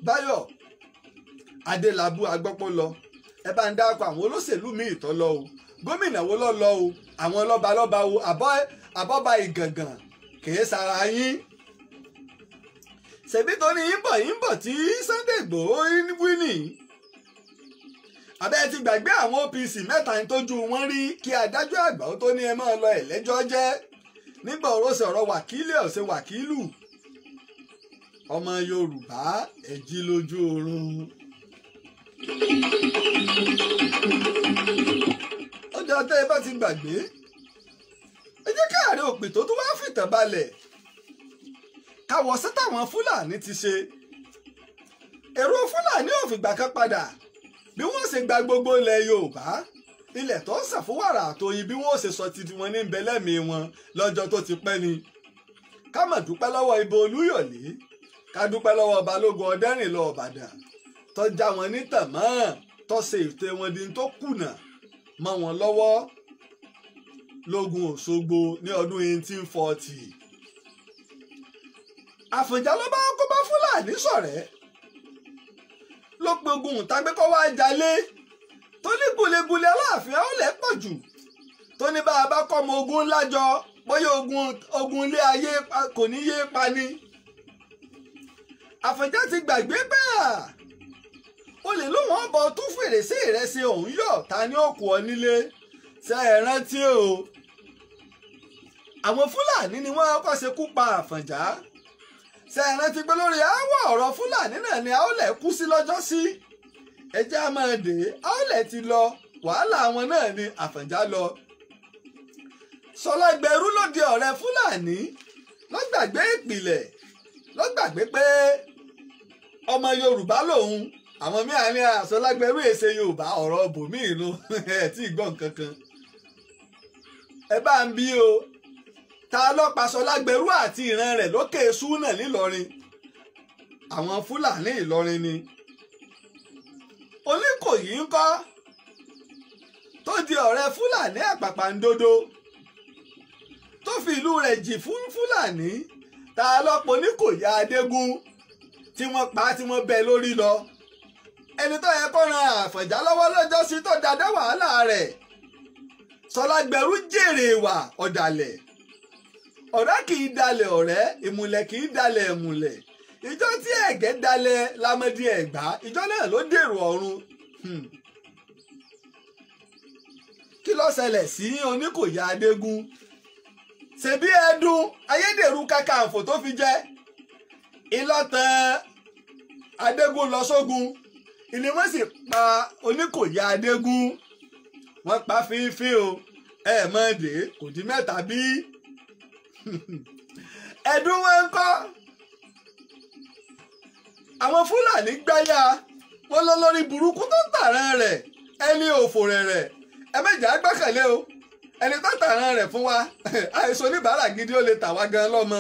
Báyọ̀ Adélabú agbọ́pọ̀ lọ. Ẹ bá ń dákọ̀ àwọn olóṣèlú míì tó lọ o, gómìnà wo ló lọ o, àwọn lọ́balọ́ba o, àbọ́ba ìgàngàn kìí sara yín. Ṣèbí tó ní yínbọ̀ tí Sunday Igboho wí nì. Abẹ́ ti gbàgbé àwọn OPC mẹ́ta ń tójú wọn rí kí adájọ́ àgbà ó tó ní ẹ máa lọ ẹ̀lẹ́jọ́ jẹ́ nígbà ọ̀rọ̀ sọ̀rọ̀ wàkílì ọ̀sẹ̀ wàkílù. Ọmọ Yorùbá ẹ jí lójú oorun. Ọjọ́ tẹ́ ẹ bá ti gbàgbé, ẹ jẹ́ kí Ààrẹ Òpìtó tó wá fìtàn balẹ̀ káwọ́ sí táwọn Fúlàní ti ṣe. Èrò Fúlàní ò fìgbà kan padà bí wọ́n ṣe gba gbogbo ilẹ̀ Yorùbá, ilẹ̀ tó ń ṣàfúwàrà àtòyìn bí wọ́n ṣe sọ ti wọn ní bẹlẹ́mìí wọn lọ́jọ́ tó ti pẹ́ ni. Ká mà dúpẹ́ lọ́wọ́ Ìbà Olúyọ̀lé, ká dúpẹ́ lọ́wọ́ Balógun Ọdẹ́rìnlọ Ìbàdàn tó já wọn ní tàmọ́, tó ṣe ètò wọn di tó kùnà mọ́ wọn lọ́wọ́ lógun Òṣogbo ní ọdún 1840. Àfọ̀njá ló bá kó bá Fúlàní ṣọ̀rẹ́, ló pe ogun ìtagbẹ́kọ̀ wá jalè, tó ní gúlegúle Aláàfin Àólẹ̀ pọ̀ jù, tó ní bá a bá kọ́ ọmọ ogun ńlá jọ bóyá ogun ilé ayé kò ní yé pa ni. Àfọ̀njá ti gbàgbé bẹ́ẹ̀, o lè lóun ọ̀bọ̀ tún fèrèsé ìrẹsì òun yọ̀ ta ní òkú ọ nílé. Ṣé ẹ rántí o? Àwọn Fúlàní ni wọ́n kọ́ ṣekú pa Àfọ̀njá. Ṣé ẹ rántí pé lórí aáwọ̀ ọ̀rọ̀ Fúlàní náà ni Àólẹ̀ kú sí lọ́jọ́ sí? Ẹjẹ́ a máa dé, Àólẹ̀ ti lọ, wàhálà wọn náà ni Àfọ̀njá lọ. Ṣọlágbẹrú ló di ọ̀rẹ́ Fúlàní, ló gbàgbé ìpìlẹ̀, ló gbàgbé pé ọmọ Yorùbá lòun. Àwọn míì ní Ṣọlágbẹrú èsè Yorùbá, ọ̀rọ̀ bòmíì ló ẹ̀ tí ì gbọ́ nǹkan kan. Ẹ bá ń bí o, ta ló pa Ṣọlágbẹrú àti ìran rẹ̀ lókè Ṣúnà nílọrin? Àwọn Fúlàní Ìlọrin ni. Oníkòyí ńkọ́ tó di ọ̀rẹ́ Fúlàní Àpàpàǹdodo, tó fi ìlú rẹ̀ jì fún Fúlàní. Ta ló pa Oníkòyí Adégún tí wọ́n pa tí wọ́n bẹ́ lórí lọ? Ẹni tó yẹ kó ran Àfọ̀njá lọ́wọ́ lọ́jọ́ sí tó dáadáa wàhálà rẹ̀. Ṣọlágbẹrú jèrè ìwà ọ̀dàlẹ̀. Ọ̀rẹ́ kì í dalẹ̀ ọ̀rẹ́, ìmùlẹ̀ kì í dalẹ̀ ìmùlẹ̀. Ìjọ tí ẹ̀gẹ́ dalẹ̀ lámọdí Ẹ̀gbá, ìjọ náà ló dèrò ọ̀run. Kí ló ṣẹlẹ̀ sí Oníkòyí Adégún? Ṣebí ẹdun ayédèrú Kakanfò tó fi jẹ́ ìlọ́tàn Adégún lọ sógun, ìní wọ́n sì pa Oníkòyí Adégún. Wọ́n pa fínfín o, ẹ mọ̀ dé kò dín mẹ́ta bí. Ẹdun wọn ń kọ́. Àwọn Fúlàní gbáyà wọn lọ lórí burúkú tó tàrán rẹ̀, ẹni òfò rẹ̀ ẹ méjì agbákànlé o, ẹni tó tàrán rẹ̀ fún wa àìsàn oníbàárà gidi ó lè tà wá gan lọ́mọ.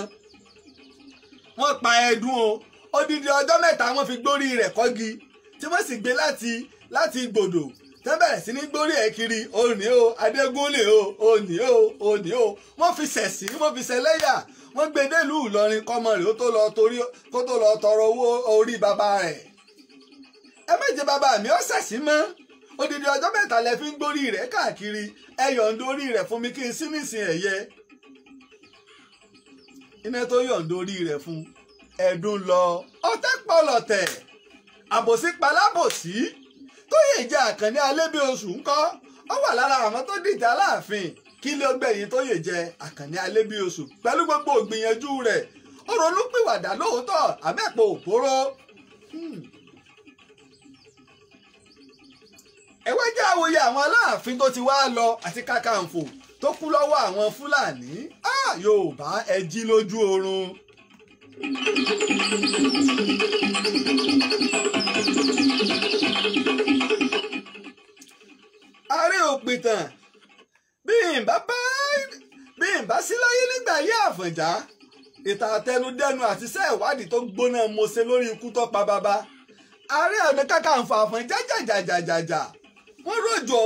Wọ́n pa Ẹdun o, odidi ọjọ́ mẹ́ta wọ́n fi gbórí rẹ̀ kọ́gi tí wọ́n sì gbé láti Ìgbòdò tẹ́ bẹ̀rẹ̀ sí ní gbórí ẹ̀ kiri. Òní o, Adégúnlé o, òní o, òní o. Wọ́n fi ṣẹ̀sí, wọ́n fi ṣẹlẹ́yà, wọ́n gbé délùú Ìlọrin kọ́mọ rẹ̀ kó tó lọ tọrọ owó orí bàbá rẹ̀. Ẹ má jẹ́ bàbá mi ó ṣẹ̀sí mọ́. Odidi ọjọ́ mẹ́ta lẹ fi ń gbórí rẹ̀ káàkiri. Ẹ yọ̀ǹda orí rẹ̀ fún mi kí n sí nísìn ẹ̀yẹ. Iná tó yọ̀ǹda orí rẹ̀ fún Ẹdun lọ. Ọ̀tẹ̀ pọ̀lọ̀tẹ̀, àbòsí palábòsí. Tóyè jẹ Àkànní Alébíoṣù ńkọ́, ó wà lára àwọn tó dìtẹ̀ Aláàfin. Kí ló gbẹ̀yìn Tóyè jẹ Àkànní Alébíoṣù pẹ̀lú gbogbo ògbìyànjú rẹ̀? Ó ronúpìwàdà lóòótọ́ àbẹ́pọ̀ òpóró. Ẹ wá jẹ́ àwòye àwọn Aláàfin tó ti wá lọ àti Kakanfò tó kú lọ́wọ́ àwọn Fúlàní. Yorùbá ẹ jí lójú oorun. Ààrẹ Òpìtàn bí n bá sí láyé nígbà yí Àfọ̀njá, ìtàn àtẹnudẹ́nu àti iṣẹ́ ìwádìí tó gbóná mo ṣe lórí ikú tó pa bàbá. Ààrẹ Ọ̀nà Kakanfò Àfọ̀njá jàjàjàjàjà, wọ́n rọ̀jò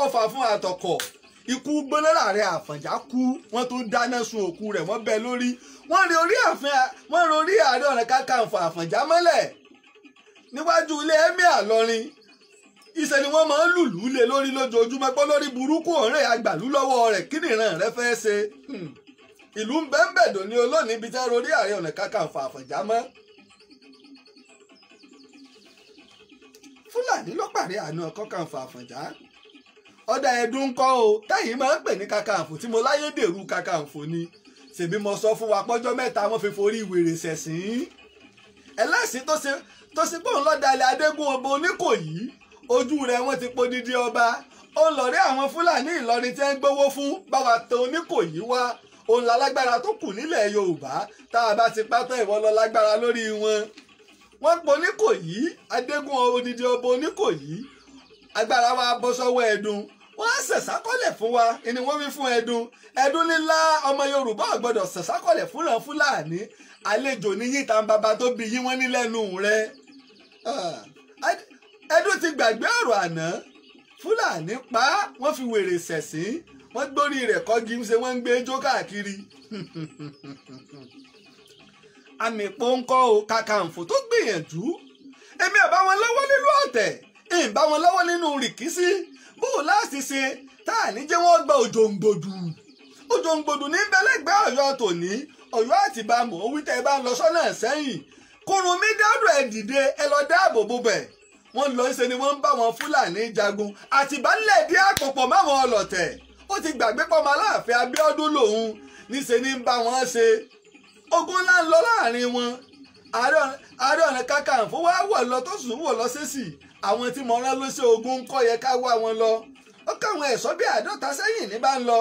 ọfà fún àtọ̀kọ̀. ikú gbóná láàrin Àfọ̀njá kú wọ́n tó dáná sun òkú rẹ̀ wọ́n bẹ́ lórí wọ́n rí orí Ààrẹ Ọ̀nà Kakanfò Àfọ̀njá mọ́lẹ̀ níwájú ilé Emir Ìlọrin ìṣe ni wọ́n máa ń lùlù lé lórí lójoojúmọ́ pé lórí burúkú ọ̀rẹ́ àgbàlú lọ́wọ́ rẹ̀ kí nìran rẹ̀ fẹ́ ṣe ìlú ń bẹ́ńbẹ̀dọ̀ ní olóòní ibi tí wọ́n rorí Ààrẹ Ọ̀nà Kakanfò Àfọ̀njá mọ́. Fúlàní ló pàdé Ààrẹ Kakanfò Àfọ̀njá ọ̀dà ẹ̀dùn ńkọ́ o táyìn máa ń pè ní Kakanfò tí mo láyédèrú Kakanfò ni ṣèbí mo sọ fún wa pọ́jọ́ mẹ́ta wọ́n fi forí wèrè ṣẹ̀sìn ẹlẹ́sìn tó ṣe pé òun lọ́dàlẹ̀ Adégún ọba Oníkòyí ojú rẹ̀ wọ́n ti podidi ọba ó ń lọ̀rí àwọn Fúlàní Ìlọrin tí ń gbowó fún báwa tó Oníkòyí wá òun lálágbára tó kù nílẹ̀ Yorùbá tá a bá ti pátá ìwọ lọ lágbára lórí wọn wọ́n pọ̀ Oníkòyí Adégún odidi ọba Oníkòyí agbára wa bọ́ sọ́wọ́ Ẹdùn wọ́n á ṣẹ̀ṣàkọ́lẹ̀ fún wa ni wọ́n wí fún Ẹdùn nílá ọmọ Yorùbá ò gbọ́dọ̀ ṣẹ̀ṣàkọ́lẹ̀ fúnra Fúlàní àlejò níyìn tá n bàbá tó bí yín wọ́n ní lẹ́nu rẹ̀ Ẹdùn ti gbàgbé ọ̀rọ̀ àná Fúlàní pa wọ́n fi wèrè ṣẹ̀sìn wọ́n gbórí rẹ̀ kọ́gi ń ṣe wọ́n ń gbé jó káàkiri àmì pọ́ńkọ́ o Kakanfò tó gbìyànjú èmi ò bá wọn lọ́wọ́ nínú ọ̀tẹ̀ ń bá wọn lọ́wọ́ nínú rìkísí bó o láti ṣe tá à ní jẹ́ wọ́n gba òjòǹgbòdù ní bẹ́lẹ́gbẹ́ Ọ̀yọ́ tòní Ọ̀yọ́ Àtìbà mọ̀ ó wí tẹ́ ẹ bá ń lọ sọ́nà sẹ́yìn Kúrúnmí dárò ẹ̀ dìde ẹ lọ dáàbò bò bẹ̀ wọ́n lọ ṣe ni wọ́n ń bá wọn Fúlàní jagun Àtìbà ńlẹ̀ dí àpòpọ̀ máwọn ọlọ̀tẹ̀ ó ti gbàgbé pọ́mọ Aláàfin Abíọ́dún lòun níṣe ní ń bá wọn ṣe ogun ńlá ń lọ láàrin wọn Ààrẹ Ọ̀nà Kakanfò wá wọ̀ lọ tó sùn wọ̀ lọ sẹ́sì àwọn tí mo rán ló ṣe ogun ń kọ́ yẹ ká wá wọn lọ ó káwọn ẹ̀ṣọ́ bíi 50 sẹ́yìn ní bá ń lọ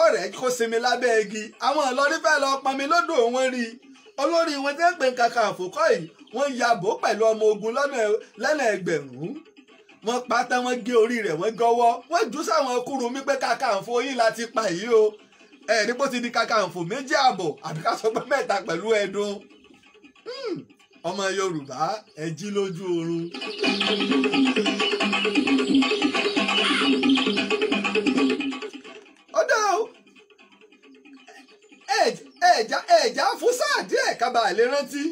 ọ̀rẹ́ kó sinmi lábẹ́ igi àwọn Ìlọrin fẹ́ lọ pọnmi lódò wọn rí olórí wọn tí ń pè Kakanfò kọ́ yìí wọ́n ya bò pẹ̀lú ọmọ ogun lọ́nà ẹgbẹ̀rún wọ́n pa tán wọ́n gé orí rẹ̀ wọ́n gọ́wọ́ wọ́n jù sáwọn Kúrúnmí pé Kakanfò yìí láti pa yìí o ẹ̀ẹ́dí bó ti di Kakanfò 2 àbọ̀ àbí ká sọ pé 3 pẹ̀lú Ẹdùn ọmọ Yorùbá ẹ jí lójú oorun. ọ̀dọ́ ẹ̀já fún sáà díẹ̀ kábàá lè rántí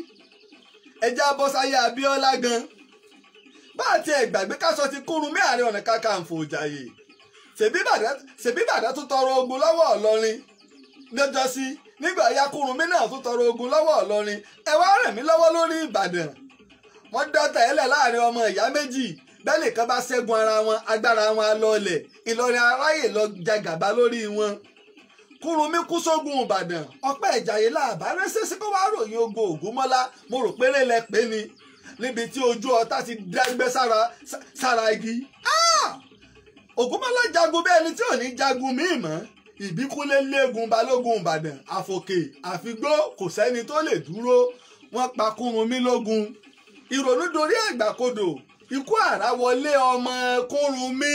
ẹ̀já bọ́sáyé Abíọ́lá gan bá a ti ẹ̀gbàgbé káṣọ ti Kúrúnmí Ààrẹ Ọ̀nà Kakanfò Òjàyè ṣèbí bàdá tó tọrọ ogun lọ́wọ́ Ìlọrin lọ́jọ́sí nígbà ya Kúrúnmí náà tó tọrọ ogun lọ́wọ́ Ìlọrin ẹ wá rẹ̀ mí lọ́wọ́ lórí Ìbàdàn wọ́n dọ́tà ẹlẹ̀ láàrin ọmọ ìyá méjì bẹ́ẹ̀ nìkan bá ṣẹ́gun ara wọn agbára wọn á lọlẹ̀ Ìlọrin aráyè lọ jagàbá lórí wọn Kúrúnmí kú sógun Ìbàdàn Ọpẹ́ Ìjàyè làbá rẹ́sẹ̀ sí kó wá ròyìn ogun Ògúnmọ́lá mo rò péré lẹ pé ni níbi tí ojú ọ̀tá ti dágbé sára igi Ògúnmọ́lá jagun bẹ́ẹ̀ ni tí ò ní jagun míì mọ́ Ìbíkúnlé léegun Balógun Ìbàdàn àfòkè àfigbó kò sẹ́ni tó lè dúró wọ́n pa Kúrúnmí lógun ìrònú dorí àgbàkodò ikú àráwọlé ọmọ Kúrúnmí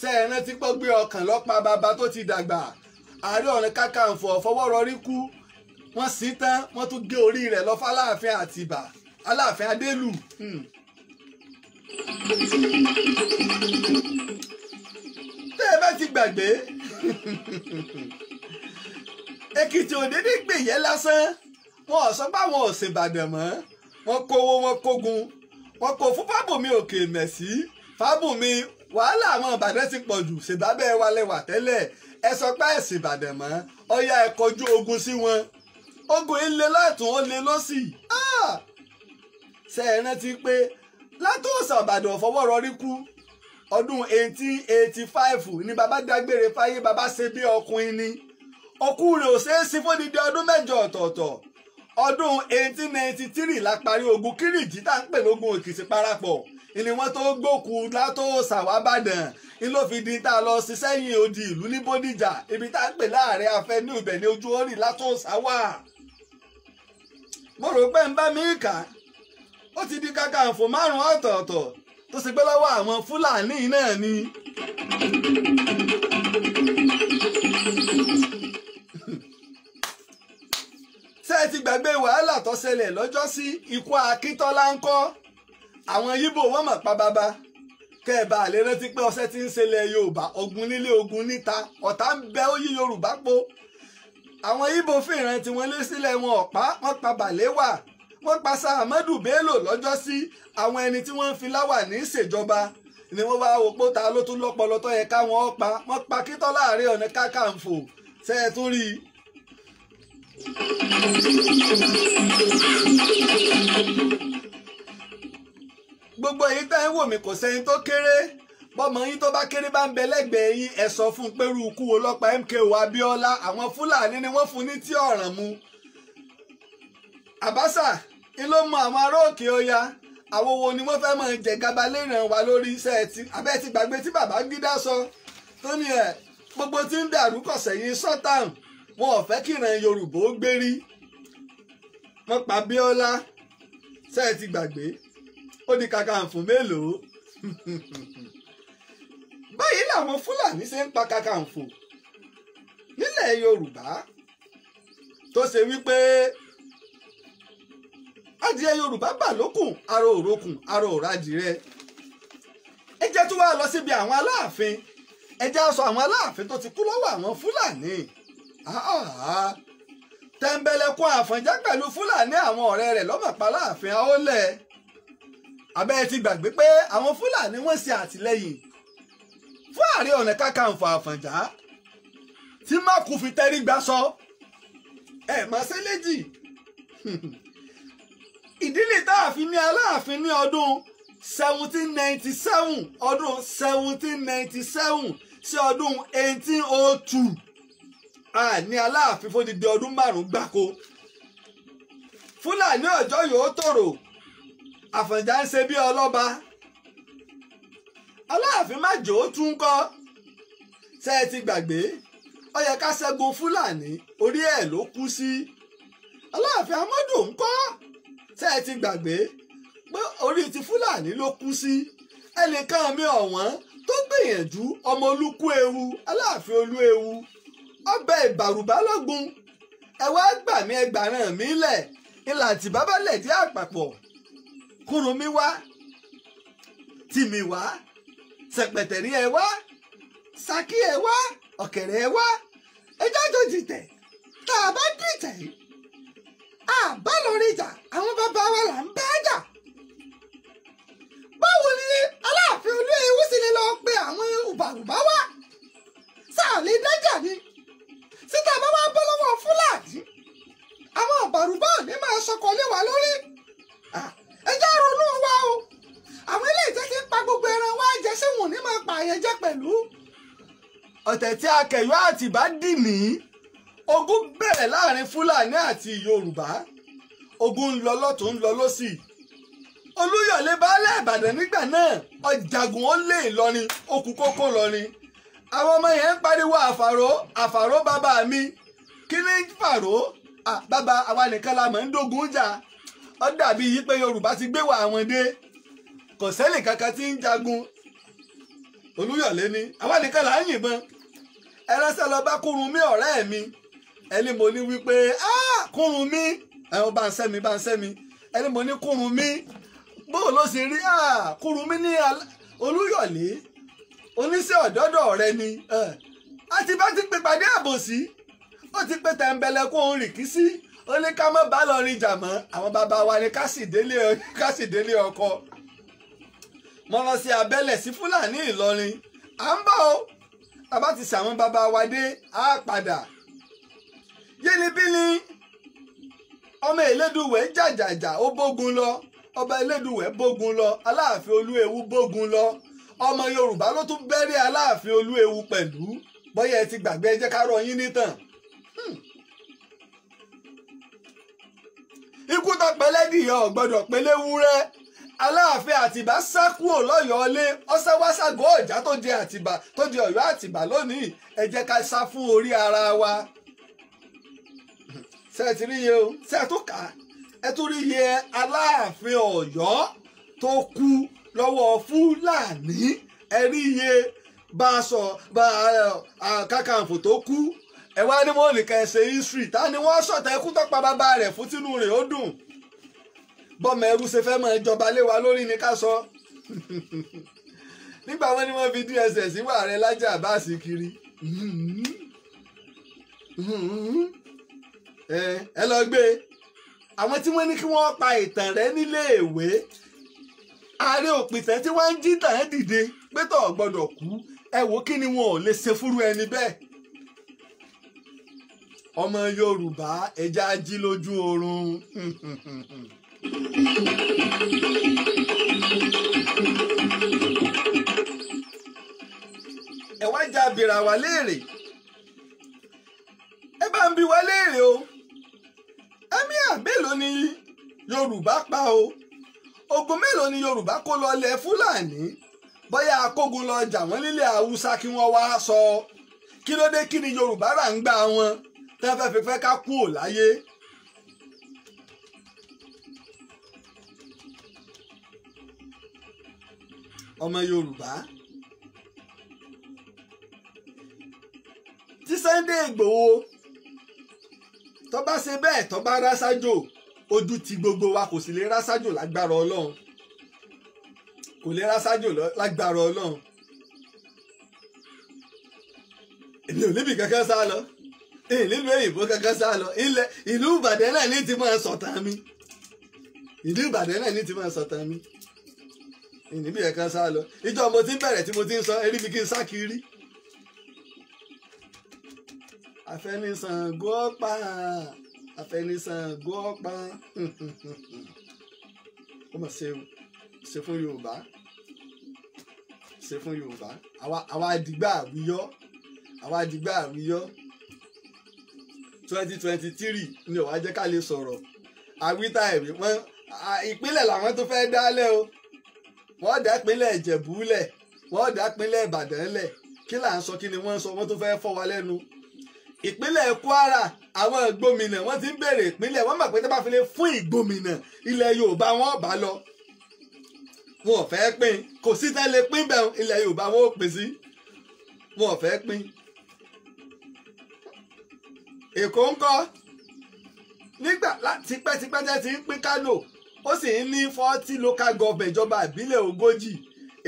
sẹ́ẹ̀rán tí pọ́ gbé ọkàn lọ́pa bàbá tó ti dàgbà Ààrẹ Ọ̀nà Kakanfò fọwọ́rọrí kú wọ́n sì tán wọ́n tún gé orí rẹ̀ lọ f'Aláàfin Àtìbà Aláàfin Adélù. tẹ́ ẹ bá ti gbàgbé Èkìtì òdédé gbèyẹ lásán wọn ò sọ pé àwọn ò ṣèbàdàn mọ́ wọn kówó wọn kógun wọn kò fún Fábùnmí Òkèmẹ̀sí Fábùnmí wàhálà àwọn Ìbàdàn ti pọ̀ jù ṣèbábẹ́ wa lẹ́wà tẹ́lẹ̀ ẹ sọ pé ẹ̀sìn Ìbàdàn mọ́ ọ̀yá ẹ kọjú ogun sí wọn ogun ilé látún ó lé lọ́sì ṣe é rántí pé Látòsà Ìbàdàn fọwọ́rọrí kú ọdún 1885 ni bàbá dágbére fáyé bàbá ṣe bí ọkùnrin ni òkú rẹ̀ ò ṣeé sí fódìdí ọdún 7 ọ̀tọ̀ọ̀tọ̀ ọdún 1893 la parí ogun Kírìjí tá ń pè lógun Èkìtì parapọ̀ ìní wọn tó gbókù Látòsà wá Ìbàdàn ní ló fi di tá a lọ sí sẹ́yìn odi ìlú ní Bódìjà ibi tá ń pè láàrin afẹ́ ní ibẹ̀ ní ojú orí Látòsà wà. mo rò pé ń bá mi kà ó ti di Kakanfò 5 ọ̀tọ̀ọ̀tọ̀ tó sì gbé lọ́wọ́ àwọn Fúlàní náà ni. ṣé ẹ ti gbàgbé wàhálà tó ṣẹlẹ̀ lọ́jọ́ sí ikú Akíntọ́lá ń kọ́ àwọn Yíbò wọ́n mọ̀ pa bàbá kẹ́ẹ̀bà lè rántí pé ọṣẹ́ tí ń ṣẹlẹ̀ Yorùbá ogun nílé ogun níta ọ̀tá ń bẹ ó yí Yorùbá po. Àwọn Ìgbò fìran tí wọ́n lé sílẹ̀ wọn ọ̀pá wọ́n pa Balewa wọ́n pa Ahmadu Bello lọ́jọ́sí. Àwọn ẹni tí wọ́n ń fi láwàní ṣèjọba ni wọ́n wá òpó ta ló tún lọ́pọlọ tó yẹ káwọn pa wọ́n pa Akíntọ́lá Ààrẹ Ọ̀nà Kakanfò ṣe é tún rí i. Gbogbo èyí tẹ́ ń wò mí kò sẹ́yìn tó kéré bọ́mọ yín tó bá kéré bá ń bẹ lẹ́gbẹ̀ẹ́ yín ẹ sọ fún un pé irú ikú wo lọ́pàá MKO Abíọ́lá àwọn Fúlàní ni wọ́n fún ní tí ọ̀ràn mu. Àbáṣà ń ló mọ àwọn ará Òkè Ọya àwọn wo ni wọ́n fẹ́ mọ̀ jẹ gaba léràn wa lórí iṣẹ́ ti abẹ́ ti gbàgbé tí Babangida sọ tó ní ẹ̀ gbogbo tí ń dàrú kọ̀sẹ̀yìn sọ́tàn wọn ò fẹ́ kíran Yorùbá ó gbérí wọ́n pa Abíọ́lá ṣe ti gbàgbé ó di Kakanfò mélòó. Báyìí làwọn Fúlàní ṣe ń pa Kakanfò nílẹ̀ Yorùbá tó ṣe wípé adìẹ Yorùbá bà lókùn aró òrókùn aró òradìrẹ. Ẹ jẹ́ tó wá lọ síbi àwọn Aláàfin ẹ jẹ́ sọ àwọn Aláàfin tó ti kú lọ́wọ́ àwọn Fúlàní. Tẹ̀m̀bẹ̀lẹ̀kun Àfọ̀njá pẹ̀lú Fúlàní àwọn ọ̀rẹ́ rẹ̀ lọ́mọ̀pá Láàfin Àólẹ̀. Abẹ́ ti gbàgbé pé àwọn Fúlàní wọ́n ṣe àtìlẹ́yìn fún Ààrẹ Ọ̀nà Kakanfò Àfọ̀njá tí Mákù fi tẹrí gbà sọ ẹ̀ mọ́ sí léjì. Ìdílé tá a fi ní Aláàfin ní ọdún 1797 ọdún 1797 sí ọdún 1802 ní Aláàfin fódìdí ọdún 5 gbáko. Fúlàní ọjọ́ yóò tòrò Àfọ̀njá ń ṣe bí ọlọ́ba. Aláàfin májò tún kọ́ ṣe ti gbàgbé ó yẹ ká ṣẹ́gun Fúlàní orí ẹ̀ ló kú sí. Aláàfin Amadu ń kọ́ ṣe ti gbàgbé pé orí ti Fúlàní ló kú sí. Ẹnìkan mi ọ̀wọ́n tó gbìyànjú ọmọ Olúkú Ewu Aláàfin Olú Ewu ọbẹ̀ Ìbàrùbá lọ́gbùn ẹ wá gbà mí ẹgbàrán mi lẹ̀ ìlà tí bàbá lẹ̀ dí àpapọ̀ Kúrúnmí wá Tìmì wá Ṣẹ̀pẹ̀tẹ̀rí ẹ wá Ṣakí ẹ wá Ọ̀kẹ̀rẹ̀ ẹ wá ẹjọ́ tó dìtẹ̀ tá a bá dìtẹ̀ yìí àbá lórí ìjà àwọn bàbá wa là ń bá jà. Báwo ni Aláàfin Olú Ewu sì lè lọ pe àwọn Ìbàrùbá wá sáà lè dájà ni síta bá wá bọ́ lọ́wọ́ Fúlàní àwọn Ìbàrùbá ò ní máa sọkọ lé wa lórí. Ẹ jẹ́ ronú wa o àwọn eléyìí jẹ́ kí n pa gbogbo ẹran wa jẹ sí wọn ò ní máa pààyàn jẹ pẹ̀lú. Ọ̀tẹ̀ tí Akẹ̀yọ́ Àtìbá dì ní ogun bẹ̀rẹ̀ láàrin Fúlàní àti Yorùbá ogun ń lọ lọ́tún ń lọ lọ́sì. Olúyọ̀lé baálẹ̀ Ìbàdàn nígbà náà ọ̀jàgùn ó lé Ìlọrin ó kú kókó lọrin. Àwọn ọmọ yẹn ń pariwo àfàró àfàró bàbá mi kí ni fàró bàbá àwa nìkan la mọ̀ ń dógun jà. Ó dàbí yí pé Yorùbá ti gbé wà àwọn dé kò sẹ́lì kankan tí ń jagun. Olúyọ̀lé ni àwa nìkan là ń yìnbọn. Ẹ ránṣẹ́ lọ bá Kúrúnmí ọ̀rẹ́ mi ẹni mo ní wípé Kúrúnmí ẹ̀hún bá ń sẹ́mi ẹni mo ní Kúrúnmí bóò ló ṣe rí Kúrúnmí ní Olúyọ̀lé oníṣẹ́ ọ̀dọ́dọ̀ rẹ ni àti bá ti pè pàdé àbòsí ó ti pè Tẹ̀m̀bẹ̀lẹ̀kun òun rìkísí ó ní ká má bá lọ rin jà mọ́ àwọn bàbá wa ni ká sì délé ọkọ. Mo lọ sí abẹ́lẹ̀ sí Fúlàní Ìlọrin à ń bọ̀ ó àbá ti ṣàwọn bàbá wa dé á padà. Yélibílì ọmọ Elédùwẹ̀ jàjàjà ó bógun lọ ọba Elédùwẹ̀ bógun lọ Aláàfin Olú Ewu bógun lọ ọmọ Yorùbá ló tún bẹ̀rẹ̀ Aláàfin Olú Ewu pẹ̀lú bóyá ẹ ti gbàgbé ẹ jẹ́ ká rọ yín nítàn. Ikú tó pẹlẹ́dìyẹ ò gbọ́dọ̀ pẹlẹ́wúrẹ́. Aláàfin Àtìbá sá kúrò lọ́yọ̀ọ́lé ọ̀sẹ̀wáṣàgọ́ ọ̀já tó di Àtìbá tó di Ọ̀yọ́ Àtìbá lónìí ẹ jẹ́ ká sá fún orí ara wa. Ṣé ẹ ti rí iye o ṣé ẹ tó kà á ẹ tún rí iye Aláàfin Ọ̀yọ́ tó kú lọ́wọ́ Fúlàní ẹ rí iye Kakanfò tó kú ẹ wá ní wọ́n nìkan ẹ ṣe history ta ni wọ́n sọ̀tà ẹkú tó pa bàbá rẹ̀ fún tínú rẹ̀ ó dùn. Bọ́mọ ẹrú ṣe fẹ́ mọ ìjọba lé wa lórí ni ká sọ. nígbà wọn ni wọ́n fi DSS wà rẹ Lájí Abbas kiri ẹ lọ gbé àwọn tí wọ́n ní kí wọ́n pa ìtàn rẹ níléèwé ààrẹ òpìtẹ́ tí wọ́n ń jí tàn dìde pé tó gbọ́dọ̀ kú ẹ wò kí ni wọn ò lè ṣe fúru ẹni bẹ́ẹ̀. ọmọ Yorùbá ẹja jí lójú oorun. ẹ wá já bìrà wá léèrè ẹ bá ń bi wá léèrè o ẹ̀míà mélòó ni Yorùbá pa o ogun mélòó ni Yorùbá kó lọ lẹ̀ Fúlàní bóyá akógun lọ jà wọ́n nílẹ̀ Haúsá kí wọ́n wá sọ kí ló dé kí ni Yorùbá rà ń gbà wọn tẹ́ fẹ́ fẹ́ ká kú ò láyé. ọmọ Yorùbá tí Sunday Igboho tó bá ṣe bẹ́ẹ̀ tó bá rásájò ojú ti gbogbo wa kò sì lè rásájò lágbára Ọlọ́run kò lè rásájò lágbára Ọlọ́run èmi ò níbi kankan sá lọ ìlú òyìnbó kankan sá lọ ìlú Ìbàdàn náà ní ti máa sọ̀tàn mi ìlú Ìbàdàn náà ní ti máa sọ̀tàn mi ìníbi kankan sá lọ ìjọ mo ti ń bẹ̀rẹ̀ tí mo ti ń sọ erí mi kí n sá kiri. Àfẹnisàngó ọ̀pá Àfẹnisàngó ọ̀pá ó mà ṣe fún Yorùbá ṣe fún Yorùbá àwa àdìgbà àwíyọ́ 2023 ni ó wá jẹ́ ká lè sọ̀rọ̀ àwítà ẹ̀rí wọn ìpínlẹ̀ làwọn tó fẹ́ dálẹ̀ o wọ́n dá ìpínlẹ̀ Ìjẹ̀bú lẹ̀ wọ́n dá ìpínlẹ̀ Ìbàdàn lẹ̀ kí là ń sọ kí ni wọ́n ń sọ wọ́n tó fẹ́ fọ́ wa lẹ́nu. Ìpínlẹ̀ Kwara àwọn ìgbòmìnà wọ́n ti ń béèrè ìpínlẹ̀ wọ́n mọ̀ pé tó bá fi lè fún ìgbòmìnà ilẹ̀ Yorùbá wọn bá lọ wọn ò fẹ́ pín kò sí tẹ́lẹ̀ pín bẹ́ẹ̀ ilẹ̀ Yorùbá wọn ò pín sí wọn ò fẹ́ pín. Èkó ń kọ́ nígbà tipẹ́tipẹ́ tẹ́ ti ń pín Kánò ó sì ń ní 40 local government ìjọba ìbílẹ̀ 40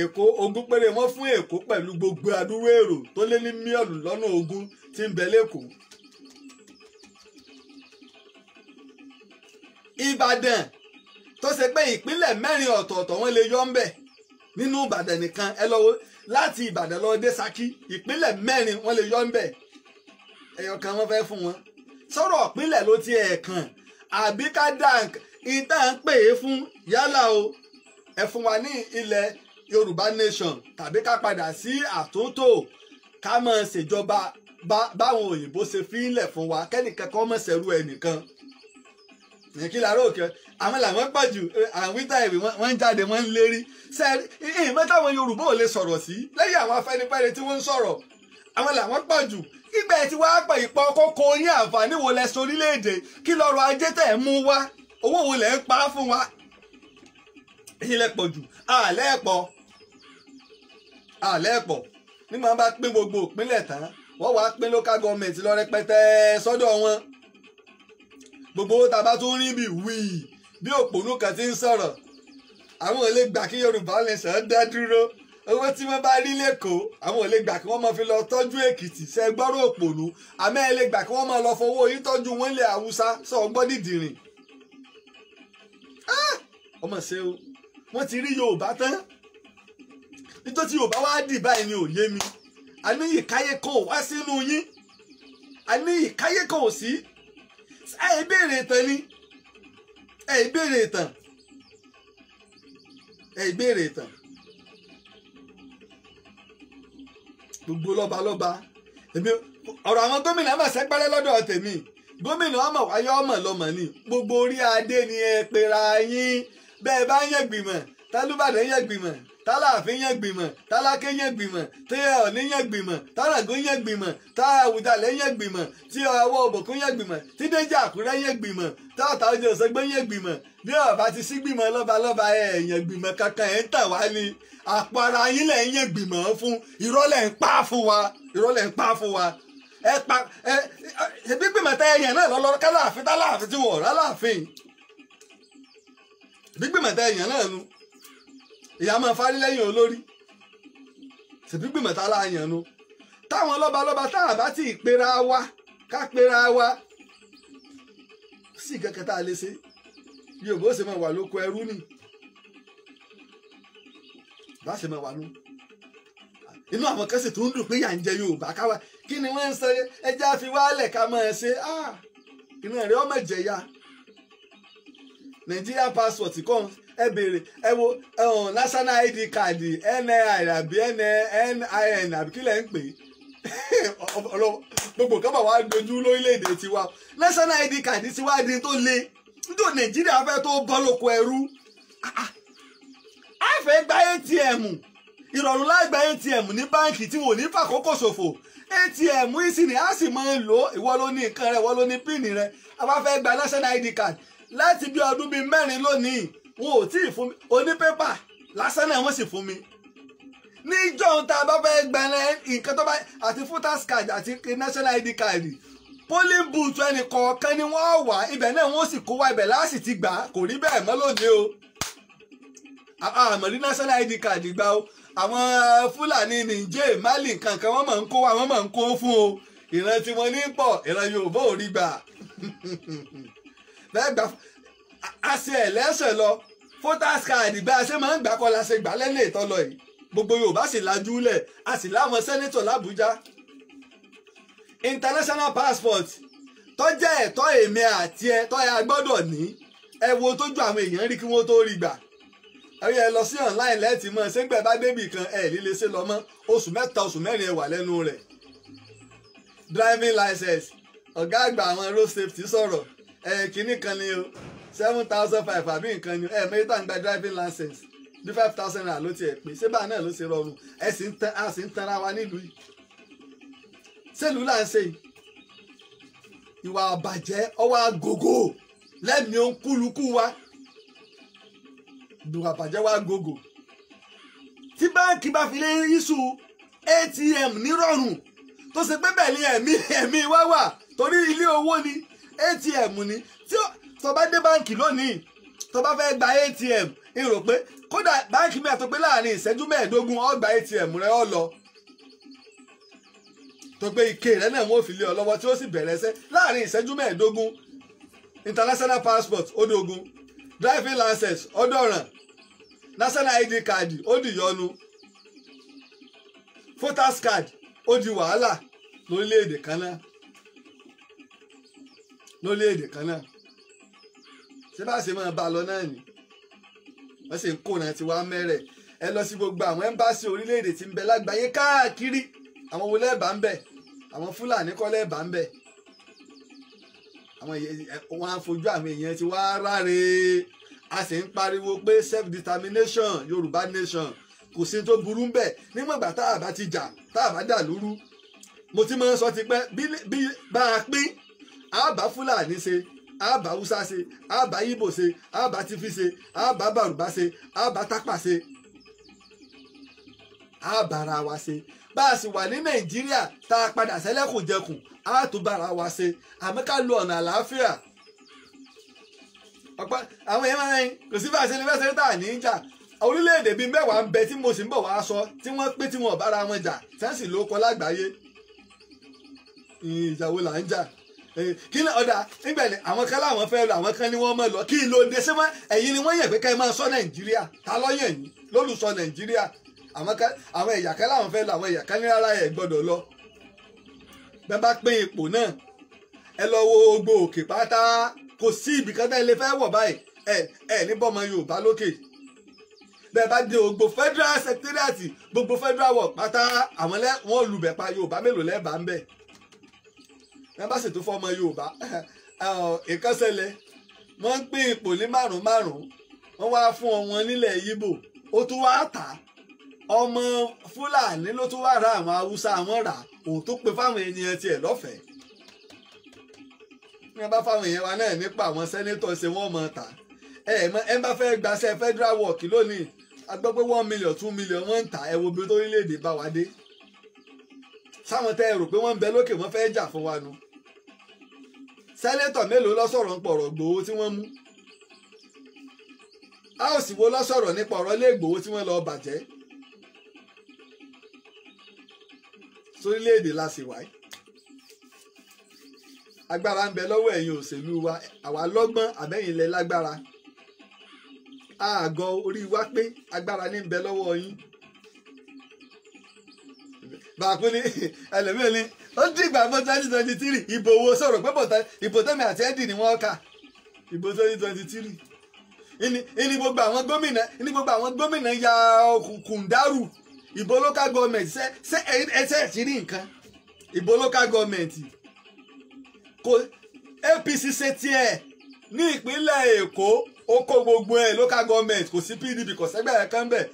Èkó 20 péré wọ́n fún Èkó pẹ̀lú gbogbo àdúró èrò tó lé ní mílíọ̀nù lọ́nà 20 tí ń bẹ lẹ́kọ̀ọ́. Ìbàdàn tó ṣe pé ìpínlẹ̀ 4 ọ̀tọ̀ọ̀tọ̀ wọ́n lè yọ ń bẹ̀ nínú Ìbàdàn nìkan ẹ lọ láti Ìbàdàn lọ dé Ṣakí ìpínlẹ̀ 4 wọ́n lè yọ ń bẹ̀ ẹyọ kan wọ́n fẹ́ fún wọn sọ̀rọ̀ ìpínlẹ̀ ló ti ẹ̀ kàn àbí ká dá ìta ń pè é fún yálà o ẹ fún wa ní ilẹ̀ Yorùbá nation tàbí ká padà sí àtúntò ká máa ṣèjọba báwọn òyìnbó ṣe fílẹ̀ fún wa kẹ́nìkan kọ́ mọ̀ ṣẹ̀rú ẹnìkan ní kí lára òkè àwọn làwọn pọ̀ jù àwọn wíta ìwé wọ́n ń jáde wọ́n ń lérí sẹ́ẹ̀rí ìmọ̀ táwọn Yorùbá ò lè sọ̀rọ̀ sí lẹ́yìn àwọn Afẹ́nifẹ́re tí wọ́n ń sọ̀rọ̀ àwọn làwọn pọ̀ jù ìgbà tí wàá pọ̀ ìpọ̀ kókó yín àǹfààní wo lẹ sórílẹ̀-èdè kí lọ́rọ̀ ajé tẹ̀ mú wá owó wo lẹ̀ ń pa fún wa èyí lẹ pọ̀ jù àlẹ́ pọ̀ nígbà wọn bá pín gbogbo ìpínlẹ̀ tán wọ́n wá pín local government lọ rẹpẹtẹ sọ́dọ̀ wọn gbogbo owó tá a bá tún rí bí òpònú kan ti ń sọ̀rọ̀ àwọn ò lè gbà kí Yorùbá nation dá dúró owó tí wọ́n bá rí lẹ́kọ̀ọ́ àwọn ò lè gbà kí wọ́n máa fi lọ tọ́jú Èkìtì ṣe gbọ́rọ̀ òpònú àmọ́ ẹ lè gbà kí wọ́n máa lọ fowó yín tọ́jú wọn ilẹ̀ Haúsá sọ gbọ́ dídìrín ọmọ ṣe o wọ́n ti rí Yorùbá tán nítorí Yorùbá wá dì báyìí ni ò yé mi àní ìkáyé kan ò wá sínú yín àní ìkáyé kan ò sí ẹ ìbéèrè ìtàn ni ẹ ìbéèrè ìtàn gbogbo lọ́balọ́ba èmi ọ̀rọ̀ àwọn gómìnà mà sẹ́gbẹ́rẹ́ lọ́dọ̀ tèmi gómìnà ọmọ wáyé ọmọ lọmọ ni gbogbo orí adé ni ẹ pera yín bẹ́ẹ̀ bá yẹn gbìmọ̀ tálúbàdàn yẹn gbìmọ̀ tálàfin yẹn gbìmọ̀ tálákè yẹn gbìmọ̀ téyà ọ̀ní yẹn gbìmọ̀ táràgó yẹn gbìmọ̀ táwùjalẹ̀ yẹn gbìmọ̀ tí ọwọ́ òbòkún yẹn gbìmọ̀ tí Déjì Àkúrẹ́ yẹn gbìmọ̀ táwọ̀tà ọjọ́ Òṣogbo yẹn gbìmọ̀ bí ọba ti sí gbìmọ̀ lọ́balọ́ba ẹ̀yẹn gbìmọ̀ kankan ẹ̀ ń tà wá ní àpò ara yín lẹ̀ ń yẹn gbìmọ̀ fún ìrọ́lẹ̀ ń pa fún wa ṣebí gbìmọ̀ tẹ́ ẹ̀yẹn náà lọ́lọ́ kálàfin tálàfin tí wọ́n rálàfin bí gbìmọ̀ tẹ́ ẹ̀yẹn náà nu ìyá máa fárí lẹ́yìn olórí ṣèbí gbìmọ̀ tá láàyàn nu táwọn lọ́balọ́ba tá a bá ti pera wa ká pera wa sí kẹ̀kẹ́ tá a lè ṣe Yorùbá ó sì máa wà lóko ẹrú ni bá ṣe máa wà nù inú àwọn kan sì tó ń dùn pé yà ń jẹ Yorùbá káwa kí ni wọ́n ń sọ ẹjẹ́ àfi wálẹ̀ ká máa ṣe inú ẹ̀rẹ́ ọmọ ìjẹ̀yà Nigeria passport kan ẹ béèrè ẹ wo national ID card NIN àbí NIN àbí kí lẹ̀ ń pè gbogbo kan bá wà dojú lórílẹ̀‐èdè tiwa national ID card tiwa di tó le nítorí Nàìjíríà fẹ́ tó bọ́ lóko ẹrú a fẹ́ gba ATM ìrọ̀rùn láì gba ATM ní báǹkì tí wọ́n ní fàkókò ṣòfò ATM yìí sì ni a sì máa ń lò ìwọ ló ní nǹkan rẹ ìwọ ló ní píìnì rẹ a bá fẹ́ gba national ID card láti bí ọdún bíi 4 lónìí wọn ò tí ì fún mi oní pépà lásán náà wọ́n sì fún mi níjọ́ tá a bá fẹ́ gba nǹkan tó bá àti voters card àti national ID card polling booth ẹnì kọ̀ọ̀kan ni wọ́n wà ibẹ̀ náà wọ́n sì kó wá ibẹ̀ láti ti gbà kò rí bẹ́ẹ̀ mọ́ lónìí o àmọ́ rí national ID card gbà o àwọn Fúlàní Niger Mali kankan wọ́n máa ń kó wá wọ́n máa ń kó fún o ìran tí wọ́n ní pọ̀ ìran Yorùbá ò rí gbà bẹ́ẹ̀ gbà á ṣe ẹ̀lẹ́sẹ̀ lọ voters card bá a ṣe máa ń gbà kọ́ la ṣe gbà lẹ́lẹ́ ìtọ́lọ yìí gbogbo Yorùbá sì lajú lẹ̀ a sì láwọn sẹ́nẹ́tọ̀ l'Àbújá international passport tó jẹ́ ẹ̀tọ́ èmi àti ẹ tó yà gbọ́dọ̀ ní ẹ wo tójú àwọn èèyàn rí kí wọ́n tó rí gbà ẹ lọ sí online lẹ́ẹ̀tì mọ́ ṣégbẹ́ bá débì kan ẹ̀ líle ṣe lọ mọ́ oṣù 3 oṣù 4 ẹ wà lẹ́nu rẹ̀ driving license ọ̀gá àgbà àwọn road safety sọ̀rọ̀ kínní kan ni o 7,500 àbí nǹkan ni mẹ́ta ń gba driving license bí 5,000 naira ló ti ẹ̀ pé ṣé báà náà ló ṣe rọrùn a sì ń tanra wa nílùú yìí ṣèlú là ń ṣe yìí ìwà àbàjẹ́ ọwọ́ àgògò lẹ́mìí ó ń kúlukú wa ìwà àbàjẹ́ wa gògò tí báńkì bá fi lè ríṣù ATM nírọ̀rùn tó ṣe pé bẹ́ẹ̀ ni ẹ̀mí wá wà torí ilé owó ni ATM ni tí tó bá dé báńkì lónìí tó bá fẹ́ gba ATM ń rò pé kódà báńkì mi àtọ́ pé láàrin ìṣẹ́jú 15 ó gba ATM rẹ ó lọ tó pé ike rẹ náà wọ́n fi lé ọ lọ́wọ́ tí ó sì bẹ̀rẹ̀ ṣẹ́ láàrin ìṣẹ́jú 15 international passport ó dógún driving license ó dọ̀ràn national ID card ó dìyọnu voters card ó di wàhálà lórílẹ̀‐èdè kan náà ṣé bá ṣe máa bá a lọ náà ni wọ́n sì ń kó náà ti wá mẹ́rẹ̀ ẹ lọ sí gbogbo àwọn ẹ́mbáàsì orílẹ̀‐èdè tí ń bẹ lágbàáyé káàkiri àwọn wo lẹ́ẹ̀bà ń bẹ àwọn Fúlàní kọ́ lẹ́ẹ̀bà ń bẹ àwọn wọn á fojú àwọn èèyàn ti wá ráre a sì ń pariwo pé self determination Yorùbá nation kò sí tó burú ń bẹ nígbàgbà tá a bá ti jà tá a bá dà lúrú mo ti máa ń sọ ti pẹ́ bí bá a pín a bá Fúlàní ṣe a bá Hausa ṣe a bá Ìgbò ṣe a bá Tífì ṣe a bá Bàrùbá ṣe a bá Tápà ṣe a bára wa ṣe bá a sì wà ní Nàìjíríà tá a padà sẹ́lẹ̀kùnjẹkùn a tó bára wa ṣe àmọ́ ká lo ọ̀nà àlàáfíà ọ̀pọ̀ àwọn èèyàn máa ń kò sí bá a ṣe ní fẹsẹ̀ tá a ní í jà orílẹ̀-èdè bíi 10 ń bẹ tí mo sì ń bọ̀ wá sọ tí wọ́n pé tí wọ́n bára wọn jà tí wọ́n sì lóko lágbàáyé ìjà wo là ń jà kí ni ọ̀dà nígbẹ̀lẹ̀ àwọn kan láwọn fẹ́ lọ àwọn kan ní wọ́n mọ̀ lọ kí ló dé sí wọn ẹ̀yin ni wọ́n yẹ̀ pé ká ẹ máa sọ Nàìjíríà ta ló yẹ̀ yín lólùsọ Nàìjíríà àwọn ẹ̀yà kan láwọn fẹ́ lọ àwọn ẹ̀yà kan ní rárá ẹ̀ gbọ́dọ̀ lọ bẹ́ẹ̀ bá pín ipò náà ẹ lọ wo gbogbo òkè pátá kò sí ibì kan tẹ́ ilé fẹ́ wọ̀ báyìí ẹ ní bọ́mọ Yorùbá lókè bẹ́ẹ̀ bá dé gbogbo federal secretariat gbogbo federal work pátá àwọn wọn lùbẹ̀ pa Yorùbá mélòó lẹ́ẹ̀bà ń bẹ̀ wọ́n bá ṣètò fọmọ Yorùbá nǹkan ṣẹlẹ̀ wọ́n ń pín ipò ní 5-5 wọ́n wá fún wọn nílẹ̀ Ìgbò ó tún wá tà ọmọ Fúlàní ló tún wá ra àwọn Haúsá àwọn rà òun tó pe fáwọn ènìyàn tiẹ̀ lọ́fẹ̀ẹ́ wọ́n bá fáwọn èèyàn wa náà nípa àwọn sẹ́nétọ̀ ṣe wọ́n mọ̀ ta ẹ bá fẹ́ gbaṣẹ́ federal work lónìí a gbọ́ pé 1 million 2 million wọ́n ń tà ẹ wo bí orílẹ̀-èdè bá wa dé sáwọn tẹ́ ẹ rò pé wọ́n ń bẹ lókè wọ́n fẹ́ jà fún wa nu sẹ́nétọ̀ mélòó ló sọ̀rọ̀ nípa ọ̀rọ̀ Ìgbòho tí wọ́n mú a ò sì wo ló sọ̀rọ̀ nípa ọ̀rọ̀ ilé Ìgbòho tí wọ́n lọ bàjẹ́ sórílẹ̀-èdè la sì wáyé agbára ń bẹ lọ́wọ́ ẹ̀yin òṣèlú wa àwa lọ́gbọ́n àbẹ́yìn lẹ lágbára àgọ́ orí wa pé agbára ní ń bẹ lọ́wọ́ yín bàkú ní ẹlẹ́mìí ní ó dìgbà fún 2023 ìbò wo sọ̀rọ̀ pé ìbò tẹ́mi àti ẹ́dì ni wọ́n kà ìbò 2023 ní gbogbo àwọn gómìnà ya kùndàrú ìbò local government ṣe ẹsẹ̀ ti rí nǹkan ìbò local government kò APC ṣe tiẹ̀ ní ìpínlẹ̀ Èkó ó kó gbogbo ẹ̀ local government kò sí PDP kò sẹ́gbẹ́ ẹ̀ kan bẹ̀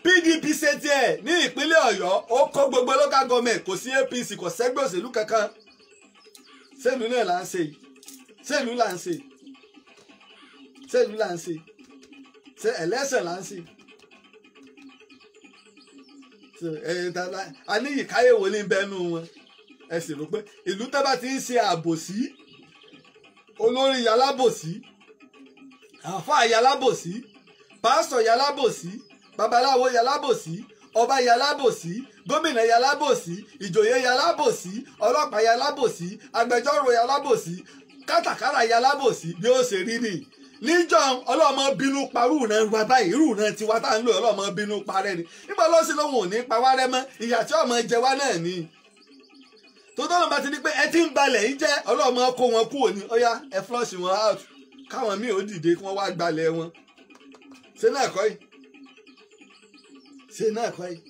PDP ṣe tiẹ̀ ní ìpínlẹ̀ Ọ̀yọ́ ó kó gbogbo local government kò sí APC kò sẹ́gbẹ́ òṣèlú kankan sẹ́nu náà là ń ṣe sẹ́nu là ń ṣe sẹ́nu là ń ṣe ṣe ẹlẹ́sẹ̀ là ń ṣe a ní ìkáyè wo ní bẹ́nu wọn ẹ sì rò pé ìlú tó bá ti ń ṣe àbòsí olórí yalábòsí àáfàá yalábòsí pásítọ̀ yalábòsí babaláwo yalábòsí ọba yalábòsí gómìnà yalábòsí ìjòyè yalábòsí ọlọ́pàá yalábòsí agbẹjọ́rò yalábòsí kátàkárà yalábòsí bí ó ṣe rí ni níjọ́ ọlọ́mọ bínú parú náà wá báyìí irú náà tiwa tá ń lò ọlọ́mọ bínú parẹ́ ni nígbà lọ́sí lóhùn ò ní pa wá rẹ́ mọ́ ìyà tí ọmọ jẹ wá náà ni tó tọ́nà bá ti ní pé ẹ ti ń balẹ̀ yìí jẹ́ ọlọ́mọ kó wọn kúrò ní ó yá ẹ flush wọn out káwọn míì ó dìde kí wọ́n wá gbalẹ̀ wọn ṣé náà kọ́ yìí ṣé náà kọ́ yìí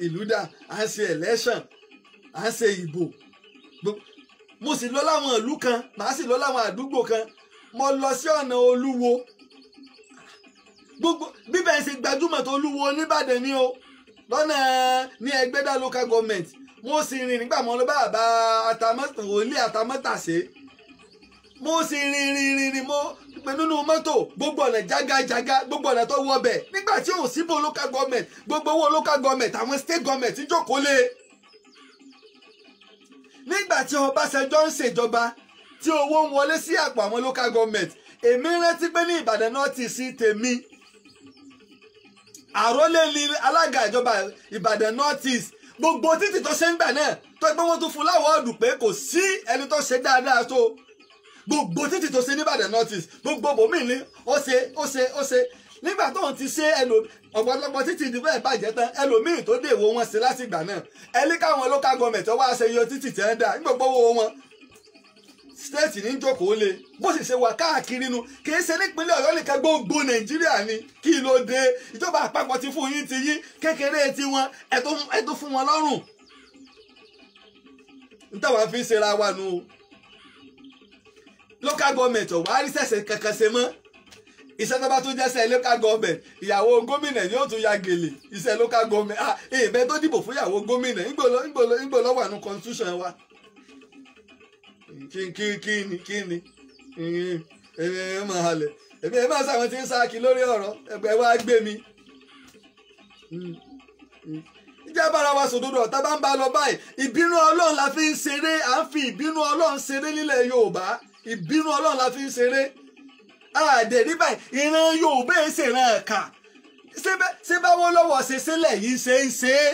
ìlú dà à ń ṣe election à ń ṣe ìbò mo sì lọ láwọn ìlú kan màá sì lọ láwọn àdúgbò kan mo lọ sí ọ̀nà Olúwo gbogbo bíbẹ̀ ṣe gbajúmọ̀ tó Olúwo nìbàdàn ni o lọ́nà ní Ẹgbẹ́dá local government mo sì rìn nígbà mo lọ bá àbá wòlíì Àtàmọ́tàṣé mo sì rìn mo pé nínú mọ́tò gbogbo ọ̀nà jágájágá gbogbo ọ̀nà tó wọ bẹ̀ nígbà tí ò síbò local government gbogbo owó local government àwọn state government ń jókòó lé nígbà tí Ọbásanjọ́ ń ṣèjọba tí owó ń wọlé sí àpò àwọn local government èmi rántí pé ní Ìbàdàn náà ti sí tèmi àrólé ní alága ìjọba Ìbàdàn North East gbogbo títì tó ṣe ń gbà náà tó pé wọ́n tún fún láwọ́ọ̀dù pé kò sí ẹni tó ṣe dáadáa tó gbogbo títì tó ṣe ní Ìbàdàn North East gbogbo bòmí ní ó ṣe nígbà tó ń ti ṣe ọ̀pọ̀lọpọ̀ títì ní bẹ́ẹ̀ bàjẹ́ tán ẹlòmíì tó dé ìwò wọn ṣe láti ìgbà náà ẹni káwọn local government wá ṣe yọ títì tẹ́ ń dà nígbàgbọ́ owó wọn stéètì ní jókòó lé bó sì ṣe wà káàkiri nu kì í ṣe nípínlẹ̀ Ọ̀yọ́ nìkan gbogbo Nàìjíríà ni kí ló dé ìjọba àpapọ̀ ti fún yín ti yín kékeré tiwọn ẹ̀tún fún wọn lọ́rùn nítawọn fi ń ṣera wa nu local government ọ̀ wá rí sẹ̀sẹ̀ kankan ṣe mọ́ iṣẹ́ tó bá tún jẹ́sẹ̀ local government ìyàwó gómìnà yóò tún ya gèlè iṣẹ́ local government èèbẹ tó dìbò fún ìyàwó gómìnà ńgbò lọ́wọ́ àánú constitution wa kíni ẹ máa halẹ̀ èmi ẹ máa sáwọn tí ń sáàkì lórí ọ̀rọ̀ ẹgbẹ́ wa gbé mi ìjà bára wa sòdodo ọ̀tá bá ń bá lọ báyìí ìbínú Ọlọ́run la fi ń ṣeré à ń fi ìbínú Ọlọ́run ṣeré nílẹ̀ Yorùbá ìbínú Ọlọ́run la fi ń ṣeré àdèrí báyìí ìran Yorùbá ẹ̀ ṣèràn ẹ̀ka ṣé báwo lọ́wọ́ ṣe sílẹ̀ yìí ṣe ń ṣe é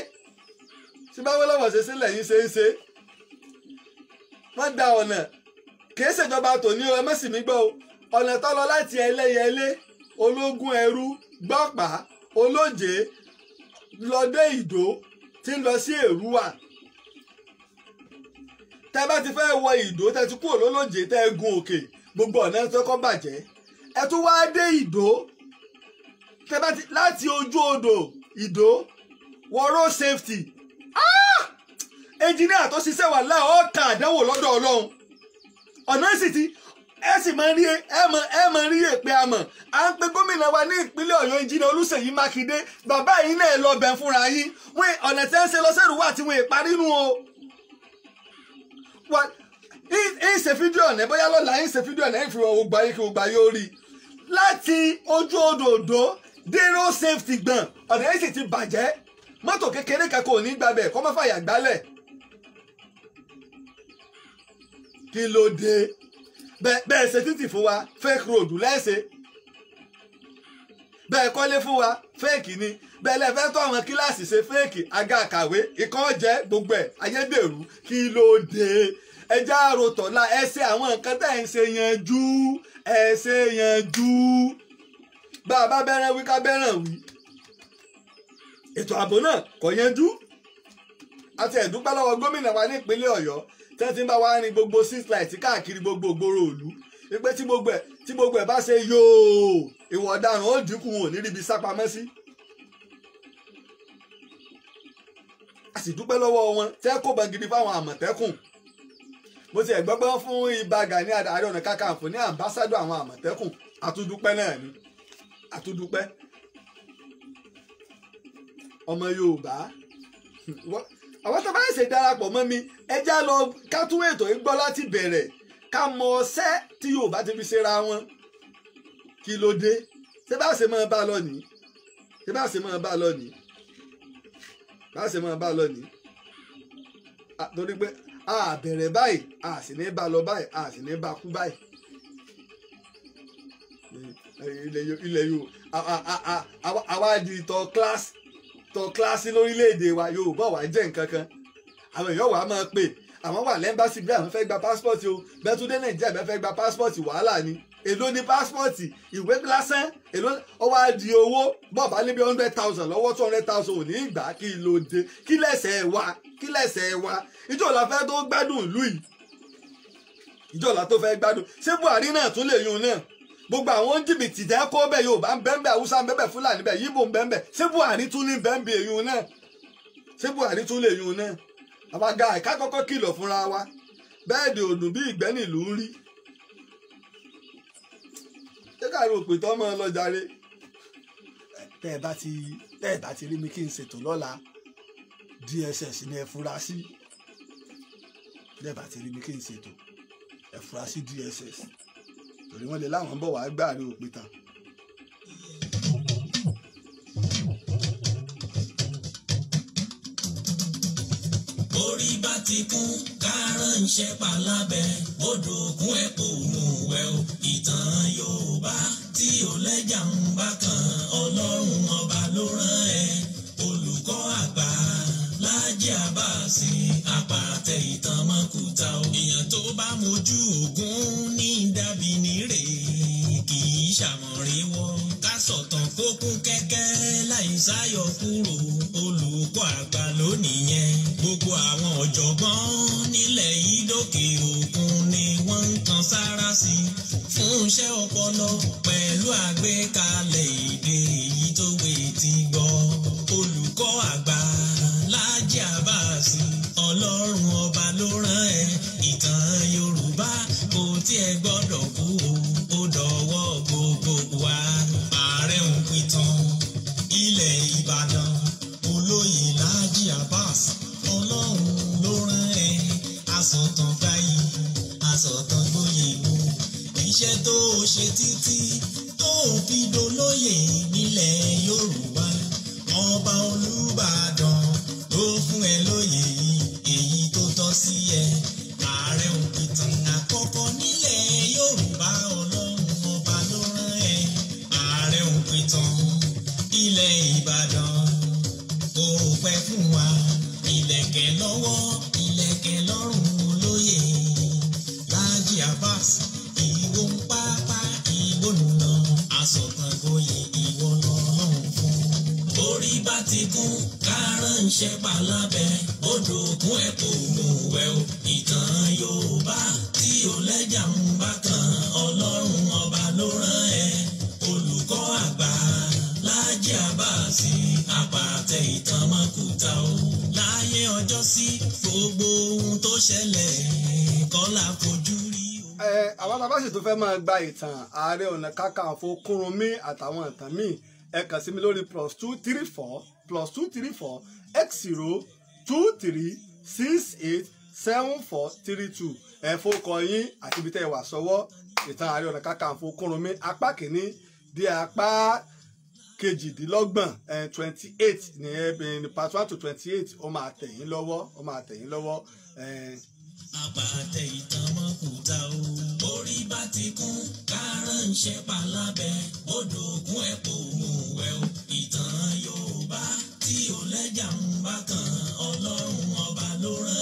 ṣé báwo lọ́wọ́ ṣe sílẹ̀ yìí ṣe ń ṣe é wọ́n da ọ̀nà kìí ṣèjọba tòní o ẹ mẹ́sì mi gbọ́ o ọ̀nà tó lọ láti Ẹlẹ́yẹlé Ológun Ẹrú Gbọ́pà Olóje lọ́dẹ Ìdó tí ń lọ sí Èrúwà tẹ́ bá ti fẹ́ wọ Ìdó tẹ́ ti kúrò lólóje tẹ́ gun òkè gbogbo ọ̀nà tó kọ́ bàjẹ́ ẹ tún wá dé Ìdó tẹ́ bá ti láti ojú odò Ìdó wọ road safety ẹnjìníà tó ṣiṣẹ́ wà láà ó ta àdánwò lọ́dọ̀ Ọlọ́run ọ̀nà sì ti ẹ sì máa rí rí èpè àmọ̀ à ń pe gómìnà wa ní ìpínlẹ̀ Ọ̀yọ́ ẹnjìníà Olúṣèyí Mákindé bàbá yìí náà lọ bẹ̀ fúnra yín wọ́n ọ̀nà tí wọ́n ṣe lọ sẹ́rù wà tí wọ́n èparí nù o ń ṣe fídíò ọ̀nà bóyá lọ́la ń ṣe fídíò ọ̀nà ìfìwọ̀ ògbà yìí kí ògbà yóò rí láti ojú odò Òdó dé road safety gbọ̀n ọ̀nà yìí sì ti bàjẹ́ mọ́tò kékeré kan kò ní gbàbẹ̀ kọ́ mọ́ fàyà gbálẹ̀ kí ló dé bẹ́ẹ̀ ṣe títì fún wa fake road lẹ́sẹ̀ bẹ́ẹ̀ kọ́lé fún wa fake ni bẹ́ẹ̀ fẹ́ tó àwọn kíláàsì ṣe fẹ́ẹ̀kì àga àkàwé ìkan jẹ́ gbogbo ẹ̀ ayédèrú kí ló dé ẹjẹ́ àròtọ̀lá ẹ ṣe àwọn nǹkan tẹ̀ ń ṣe yanjú ẹ ṣe yanjú bá a bá bẹ́rẹ̀ wí ká bẹ́rẹ̀ wí ètò ààbò náà kò yanjú àti ẹ̀dúpẹ́ lọ́wọ́ gómìnà wa ní ìpínlẹ̀ Ọ̀yọ́ tí wọ́n ti ń bá wa rin gbogbo street light káàkiri gbogbo ògbóró ìlú wípé tí gbogbo ẹ̀ bá ṣe yóò ìwà ọ̀daràn ó dínkù wọn ò ní ríbi sápamọ́ sí. a sì dúpẹ́ lọ́wọ́ wọn tẹ́ kó bá gidi fáwọn àmọ̀tẹ́kùn mo ti ẹ̀gbọ́gbọ́n fún Ìbà Gani Ààrẹ Ọ̀nà Kakanfò ní àmbásádọ̀ àwọn àmọ̀tẹ́kùn àtúndúpẹ́ náà ni àtúndúpẹ́ ọmọ Yorùbá àwọn tó bá ń ṣe darapọ̀ mọ́ mi ẹ já lọ ká tún ètò yìí gbọ́ láti bẹ̀rẹ̀ ká mọ ọṣẹ́ tí Yorùbá ti fi ṣera wọn kí ló dé ṣé bá ṣe máa bá lọ nìí ṣé bá ṣe máa bá lọ nìí bá ṣe máa bá lọ nìí torí pé a bẹ̀rẹ̀ báyìí a sì ní bá lọ báyìí a sì ní bá kú báyìí ilẹ̀ Yorùbá àwa di tọ́ kíláàsì lórílẹ̀‐èdè wa Yorùbá wà jẹ́ nǹkan kan àwọn èèyàn wà á máa pè àwọn wà lẹ́mbàsì bí àwọn fẹ́ gba pásítọ̀tì o bẹ́túndé Nàìjíríà bẹ́ẹ̀ fẹ́ gba pásítọ̀tì wàhálà ni èló ni pásítọ̀tì ìwé lásán èló ọwọ́ adi owó bọ́ọ̀bá níbi 100,000 lọ́wọ́ 200,000 ò ní ìgbà kí ló dé kí lẹ́sẹ̀ wa ìjọ la fẹ́ tó gbádùn ìlú yìí ìjọ la tó fẹ́ gbádùn ṣé Buhari náà tún lè yun náà gbogbo àwọn jìbìtì tẹ́ kó bẹ́ẹ̀ Yorùbá ń bẹ́ẹ̀ Haúsá ń bẹ́ẹ̀ Fúlàní bẹ́ẹ̀ Yíbò ń bẹ́ẹ̀ ṣé Buhari tún ní bẹ́ẹ̀ yun náà ṣé Buhari tún lè yun náà àwa ga ẹ̀ka kọ́kọ́ kìlọ̀ fúnra wa bẹ́ẹ̀dì òdùn bí ìgbẹ́ nílùú ń rí ṣé káàrí òpè tó mọ́ ọ lọ jàre tẹ́ ẹ bá ti rí mi kí n ṣètò lọ́la DSS ní ẹ fura sí tẹ́ ẹ bá ti rí mi kí n ṣètò ẹ fura sí DSS torí wọ́n lè láwọn bọ̀ wá gbáàrí òpè tán. orí bá ti kún kárànṣẹ́ palábẹ́ odò òkun ẹ̀ kò mú wẹ̀ o ìtàn Yorùbá tí ò lẹ́jà ń bá kan Ọlọ́run ọba ló rán ẹ olùkọ́ àgbà Láàjì Àbáàsì àpàtẹ ìtàn mọ́kúta o èèyàn tó bá mojú ògún ní dàbí nírè kì í ṣàmọ̀ríwọ́ ká sọ̀tàn kó kún kẹ́kẹ́ láì sáyọ kúrò olùkọ́ àgbà lónìí yẹn gbogbo àwọn ọ̀jọ̀gbọ́n nílẹ̀ yìí lókè òkun ni wọ́n ń kan sára sí fún iṣẹ́ ọpọlọ pẹ̀lú àgbékalẹ̀ èdè èyí tó wé ti gbọ́ olùkọ́ àgbà Láàjì Àbáàsì Ọlọ́run ọba ló rán ẹ ìtàn Yorùbá kò tiẹ̀ gbọ́dọ̀ kú ó dọ̀wọ́ gbogbo wa ààrẹ ń pìtàn ilẹ̀ Ìbàdàn olóyè Láàjì Àbáàsì Ọlọ́run ló rán ẹ asọ̀tàn báyìí asọ̀tàn gbóyè wò iṣẹ́ tó ṣe títí tó fi dolóyè nílẹ̀ Yorùbá ọba Olúbàdàn ló fún ẹ lóyè èyí tó tọ́ sí ẹ ààrẹ òpìtàn àkọ́kọ́ nílẹ̀ Yorùbá Ọlọ́run ọba ló rán ẹ ààrẹ òpìtàn ilẹ̀ Ìbàdàn kò pẹ́ fún wa ìlẹ̀kẹ̀ lọ́wọ́ ìlẹ̀kẹ̀ lọ́rùn olóyè Láàjì Àbáàsì ìwọ ń pápá ìwọ nùnà asọ̀tàn gboyè ìwọ lọ́lọ́run fún. orí bá ti kún kárànṣẹ́ palábẹ́ odò òkun ẹ̀ kò mú wẹ̀ o ìtàn Yorùbá tí ò lẹ́jà ń bá kan Ọlọ́run ọba ló rán ẹ olùkọ́ àgbà Láàjì Àbáàsì àpàtẹ ìtàn mọ́kúta o láyé ọjọ́ sí gbogbo ohun tó ṣẹlẹ̀ kọ́lá fojú rí. àwọn bàbá sì tó fẹ́ máa gba ìtàn Ààrẹ Ọ̀nà Kakanfò Kúrúnmí àtàwọn ìtàn míì ẹ kàn sí mi lórí +234 x023687432 ẹ fọkọ yín àti ibi tẹ́ ẹ wà sọ́wọ́ ìtàn Ààrẹ Ọ̀nà Kakanfò Kúrúnmí apá kìíní di apá kejìdínlọ́gbọ̀n 28 ní part 1 to 28 ó máa tẹ̀yìn lọ́wọ́ àpàtẹ ìtàn mọ́kúta o orí bá ti kún kárànṣẹ́ palábẹ́ odò òkun ẹ̀ kò mú wẹ̀ o ìtàn Yorùbá tí ò lẹ́jà ń bá kan ọlọ́run ọba ló rán.